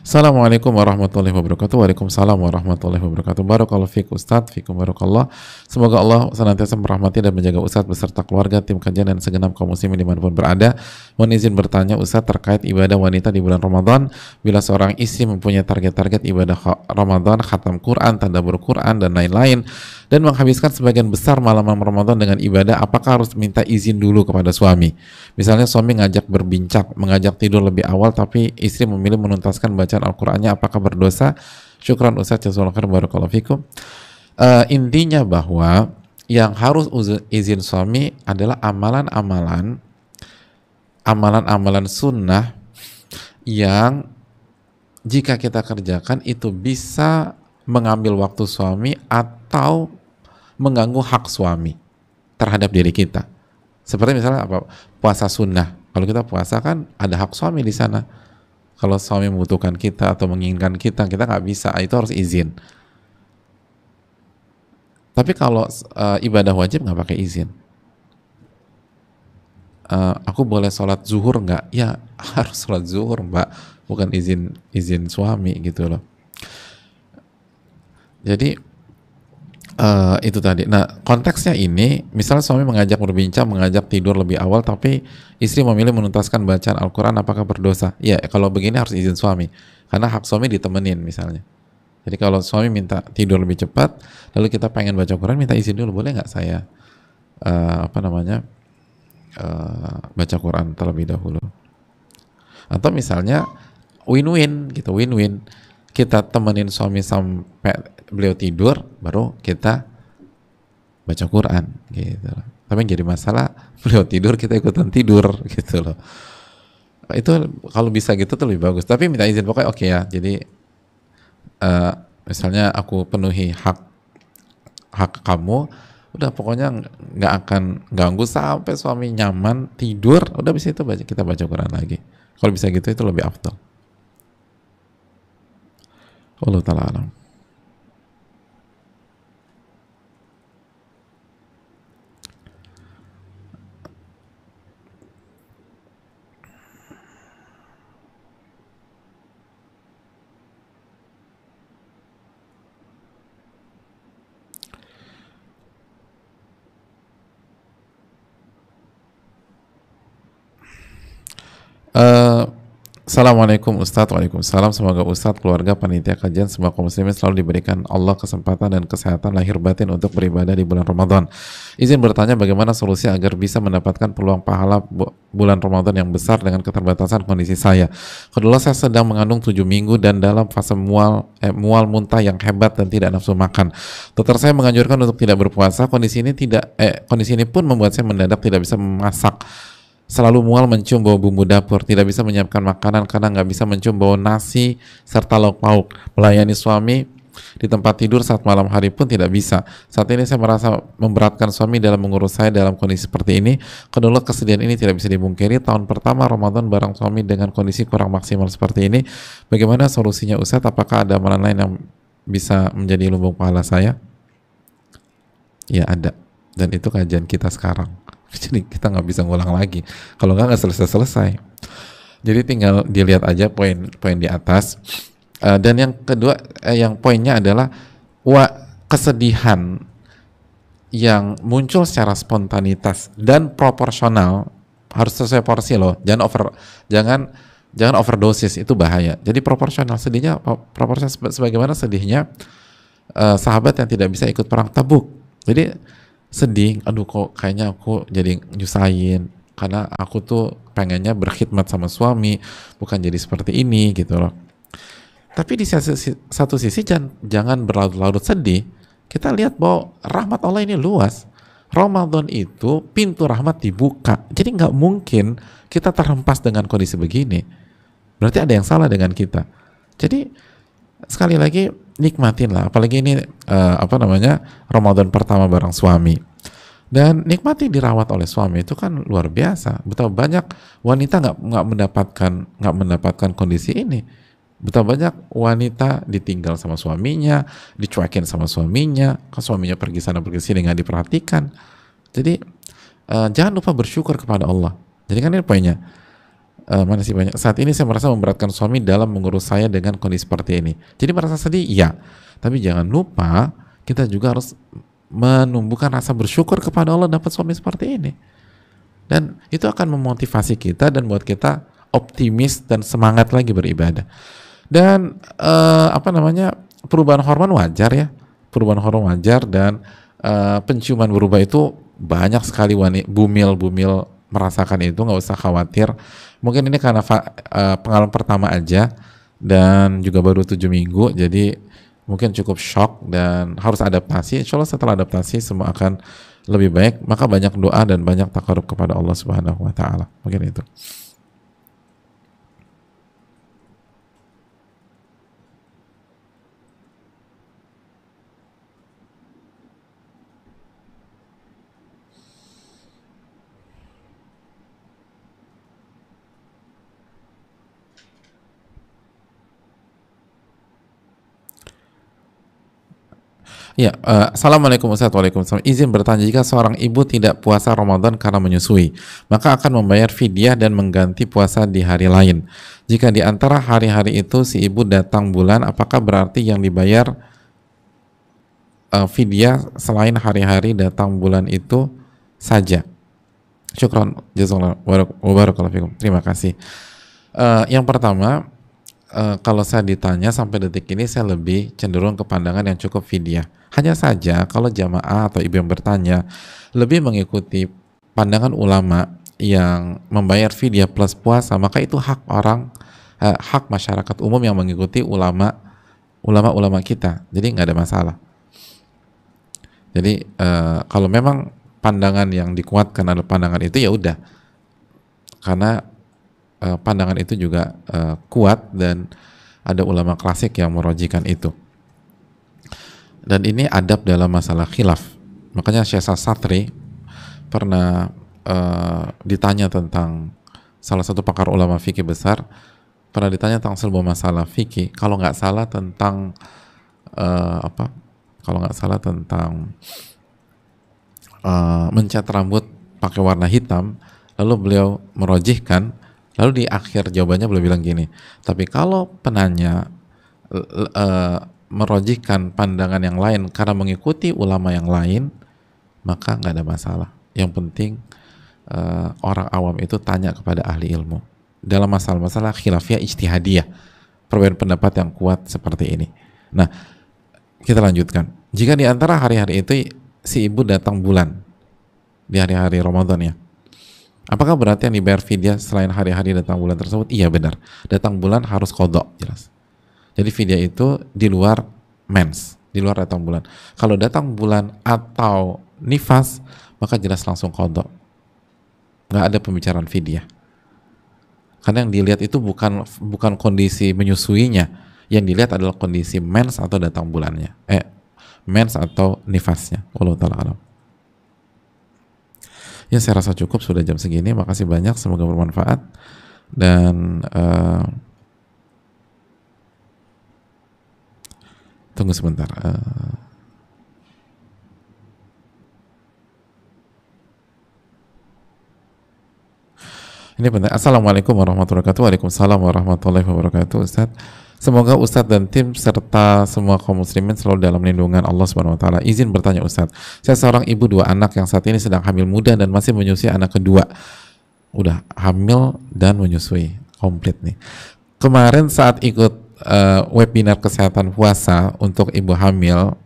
Assalamualaikum warahmatullahi wabarakatuh. Waalaikumsalam warahmatullahi wabarakatuh. Barakallahu fiik Ustadz, fikum barakallah. Semoga Allah senantiasa merahmati dan menjaga Ustadz beserta keluarga, tim kajian, dan segenap kaum muslimin dimanapun berada. Mohon izin bertanya Ustadz terkait ibadah wanita di bulan Ramadan. Bila seorang istri mempunyai target-target ibadah Ramadan, khatam Quran, tadabbur Quran, dan lain-lain, dan menghabiskan sebagian besar malam-malam Ramadan dengan ibadah, apakah harus minta izin dulu kepada suami? Misalnya suami ngajak berbincang, mengajak tidur lebih awal, tapi istri memilih menuntaskan bacaan Al-Qurannya, apakah berdosa? Syukran Ustaz, jazakallahu khairan, barakallahu fikum. Intinya bahwa yang harus izin suami adalah amalan-amalan sunnah yang jika kita kerjakan itu bisa mengambil waktu suami atau mengganggu hak suami terhadap diri kita. Seperti misalnya apa? Puasa sunnah. Kalau kita puasa kan ada hak suami di sana. Kalau suami membutuhkan kita atau menginginkan kita, kita nggak bisa. Itu harus izin. Tapi kalau ibadah wajib nggak pakai izin. Aku boleh sholat zuhur nggak? Ya harus sholat zuhur, Mbak. Bukan izin suami gitu loh. Jadi itu tadi. Nah, konteksnya ini, misalnya suami mengajak berbincang, mengajak tidur lebih awal, tapi istri memilih menuntaskan bacaan Al-Quran, apakah berdosa? Ya, kalau begini harus izin suami, karena hak suami ditemenin misalnya. Jadi kalau suami minta tidur lebih cepat, lalu kita pengen baca Quran, minta izin dulu, boleh nggak saya baca Quran terlebih dahulu? Atau misalnya win-win gitu, win-win. Kita temenin suami sampai beliau tidur, baru kita baca Quran gitu. Tapi yang jadi masalah beliau tidur, kita ikutan tidur gitu loh. Itu kalau bisa gitu tuh lebih bagus. Tapi minta izin pokoknya oke ya. Jadi misalnya aku penuhi hak kamu, udah pokoknya nggak akan ganggu sampai suami nyaman tidur. Udah bisa itu kita baca Quran lagi. Kalau bisa gitu itu lebih afdal. Allah ta'ala alam. Assalamualaikum Ustadz. Waalaikumsalam. Semoga Ustadz, keluarga, panitia kajian, semua kaum muslimin selalu diberikan Allah kesempatan dan kesehatan lahir batin untuk beribadah di bulan Ramadan. Izin bertanya, bagaimana solusi agar bisa mendapatkan peluang pahala bulan Ramadan yang besar dengan keterbatasan kondisi saya? Kedua, saya sedang mengandung 7 minggu dan dalam fase mual muntah yang hebat dan tidak nafsu makan. Dokter saya menganjurkan untuk tidak berpuasa. Kondisi ini pun membuat saya mendadak tidak bisa memasak. Selalu mual mencium bau bumbu dapur, tidak bisa menyiapkan makanan karena nggak bisa mencium bau nasi serta lauk pauk. Melayani suami di tempat tidur saat malam hari pun tidak bisa. Saat ini saya merasa memberatkan suami dalam mengurus saya dalam kondisi seperti ini. Kedua, kesedihan ini tidak bisa dipungkiri. Tahun pertama Ramadan bareng suami dengan kondisi kurang maksimal seperti ini. Bagaimana solusinya Ustadz? Apakah ada amalan lain yang bisa menjadi lumbung pahala saya? Ya ada. Dan itu kajian kita sekarang. Jadi kita nggak bisa ngulang lagi. Kalau nggak selesai-selesai. Jadi tinggal dilihat aja poin-poin di atas. Dan yang kedua, yang poinnya adalah kesedihan yang muncul secara spontanitas dan proporsional harus sesuai porsi loh. Jangan overdosis, itu bahaya. Jadi proporsional, sedihnya proporsional sebagaimana sedihnya sahabat yang tidak bisa ikut perang Tabuk. Jadi sedih, aduh kok kayaknya aku jadi nyusahin karena aku tuh pengennya berkhidmat sama suami, bukan jadi seperti ini gitu loh. Tapi di satu sisi jangan berlarut-larut sedih. Kita lihat bahwa rahmat Allah ini luas. Ramadan itu pintu rahmat dibuka. Jadi nggak mungkin kita terhempas dengan kondisi begini. Berarti ada yang salah dengan kita. Jadi sekali lagi nikmatin lah, apalagi ini Ramadan pertama bareng suami, dan nikmati dirawat oleh suami, itu kan luar biasa. Betapa banyak wanita nggak mendapatkan kondisi ini. Betapa banyak wanita ditinggal sama suaminya, dicuekin sama suaminya, kan suaminya pergi sana pergi sini nggak diperhatikan. Jadi jangan lupa bersyukur kepada Allah. Jadi kan ini poinnya. Mana sih banyak. Saat ini saya merasa memberatkan suami dalam mengurus saya dengan kondisi seperti ini. Jadi merasa sedih, iya. Tapi jangan lupa kita juga harus menumbuhkan rasa bersyukur kepada Allah dapat suami seperti ini. Dan itu akan memotivasi kita dan buat kita optimis dan semangat lagi beribadah. Dan perubahan hormon wajar ya. Perubahan hormon wajar dan penciuman berubah itu banyak sekali bumil merasakan itu, nggak usah khawatir. Mungkin ini karena pengalaman pertama aja dan juga baru 7 minggu, jadi mungkin cukup shock dan harus adaptasi. Insya Allah setelah adaptasi semua akan lebih baik. Maka banyak doa dan banyak takarub kepada Allah Subhanahu Wa Taala. Mungkin itu. Ya, Assalamualaikum Ustaz. Waalaikumsalam. Izin bertanya, jika seorang ibu tidak puasa Ramadan karena menyusui, maka akan membayar fidyah dan mengganti puasa di hari lain. Jika di antara hari-hari itu si ibu datang bulan, apakah berarti yang dibayar fidyah selain hari-hari datang bulan itu saja? Syukran, jazakallah wabarakallahu fikum. Terima kasih. Yang pertama, kalau saya ditanya sampai detik ini saya lebih cenderung ke pandangan yang cukup fidyah. Hanya saja kalau jamaah atau ibu yang bertanya lebih mengikuti pandangan ulama yang membayar fidyah plus puasa, maka itu hak masyarakat umum yang mengikuti ulama kita. Jadi nggak ada masalah. Jadi kalau memang pandangan yang dikuatkan adalah pandangan itu, ya udah, karena pandangan itu juga kuat dan ada ulama klasik yang merojikan itu. Dan ini adab dalam masalah khilaf. Makanya Syekh Satri pernah ditanya tentang, salah satu pakar ulama fikih besar pernah ditanya tentang sebuah masalah fikih, kalau nggak salah tentang mencat rambut pakai warna hitam, lalu beliau merojihkan. Lalu di akhir jawabannya beliau bilang gini, tapi kalau penanya merojihkan pandangan yang lain karena mengikuti ulama yang lain, maka nggak ada masalah. Yang penting orang awam itu tanya kepada ahli ilmu. dalam masalah-masalah khilafiyah ijtihadiyah, perbedaan pendapat yang kuat seperti ini. Nah, kita lanjutkan. Jika di antara hari-hari itu si ibu datang bulan di hari-hari Ramadan ya, apakah berarti yang dibayar fidyah selain hari-hari datang bulan tersebut? Iya benar. Datang bulan harus qadha, jelas. Jadi fidyah itu di luar mens, di luar datang bulan. Kalau datang bulan atau nifas, maka jelas langsung qadha. Nggak ada pembicaraan fidyah. Karena yang dilihat itu bukan kondisi menyusuinya, yang dilihat adalah kondisi mens atau datang bulannya, mens atau nifasnya. Wallahu ta'ala alam. Ya, saya rasa cukup, sudah jam segini. Makasih banyak, semoga bermanfaat. Dan tunggu sebentar. Ini penting. Assalamualaikum warahmatullahi wabarakatuh. Waalaikumsalam warahmatullahi wabarakatuh. Ustaz, semoga Ustadz dan tim serta semua kaum muslimin selalu dalam lindungan Allah Subhanahu wa taala. Izin bertanya Ustadz, saya seorang ibu 2 anak yang saat ini sedang hamil muda dan masih menyusui anak kedua. Udah hamil dan menyusui, komplit nih. Kemarin saat ikut webinar kesehatan puasa untuk ibu hamil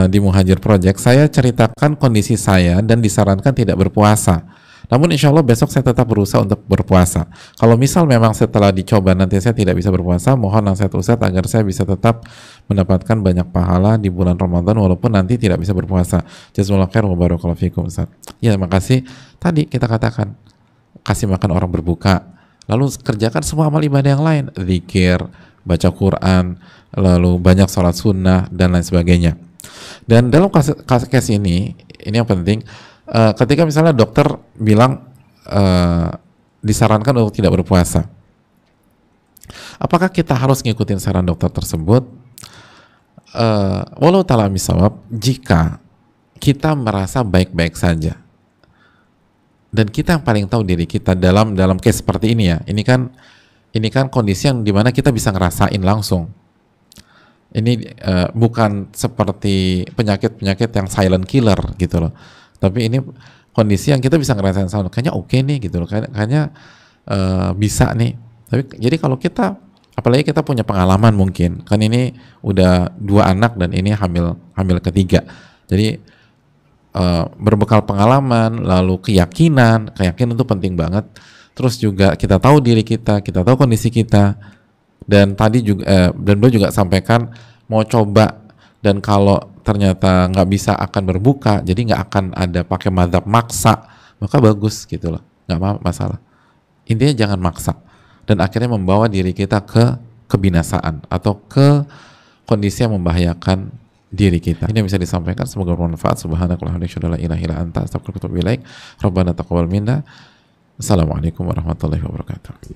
di Muhajir Project, saya ceritakan kondisi saya dan disarankan tidak berpuasa. Namun insya Allah besok saya tetap berusaha untuk berpuasa. Kalau misal memang setelah dicoba nanti saya tidak bisa berpuasa, mohon nasihat Ustadz agar saya bisa tetap mendapatkan banyak pahala di bulan Ramadan walaupun nanti tidak bisa berpuasa. Jazakumullah khair wa barakallahu fikum Ustadz. Ya, makasih. Tadi kita katakan, kasih makan orang berbuka, lalu kerjakan semua amal ibadah yang lain, zikir, baca Quran, lalu banyak sholat sunnah dan lain sebagainya. Dan dalam kasus ini yang penting, ketika misalnya dokter bilang disarankan untuk tidak berpuasa, apakah kita harus ngikutin saran dokter tersebut? Walau ta'ala misawab, jika kita merasa baik-baik saja dan kita yang paling tahu diri kita dalam case seperti ini ya, ini kan kondisi yang dimana kita bisa ngerasain langsung. Ini bukan seperti penyakit-penyakit yang silent killer gitu loh, tapi ini kondisi yang kita bisa ngerasain sama, kayaknya oke nih gitu loh, kayaknya bisa nih. Tapi jadi kalau kita, apalagi kita punya pengalaman, mungkin kan ini udah 2 anak dan ini hamil ketiga, jadi berbekal pengalaman lalu keyakinan itu penting banget. Terus juga kita tahu diri kita tahu kondisi kita, dan tadi juga dan beliau juga sampaikan mau coba, dan kalau ternyata nggak bisa akan berbuka, jadi nggak akan ada pakai mazhab maksa, maka bagus gitu loh, nggak masalah. Intinya jangan maksa dan akhirnya membawa diri kita ke kebinasaan atau ke kondisi yang membahayakan diri kita. Ini yang bisa disampaikan, semoga bermanfaat. Subhanakallahumma wa bihamdika, la ilaha illa anta, astaghfiruka wa atubu ilaik. Rabbana taqabbal minna. Assalamualaikum warahmatullahi wabarakatuh.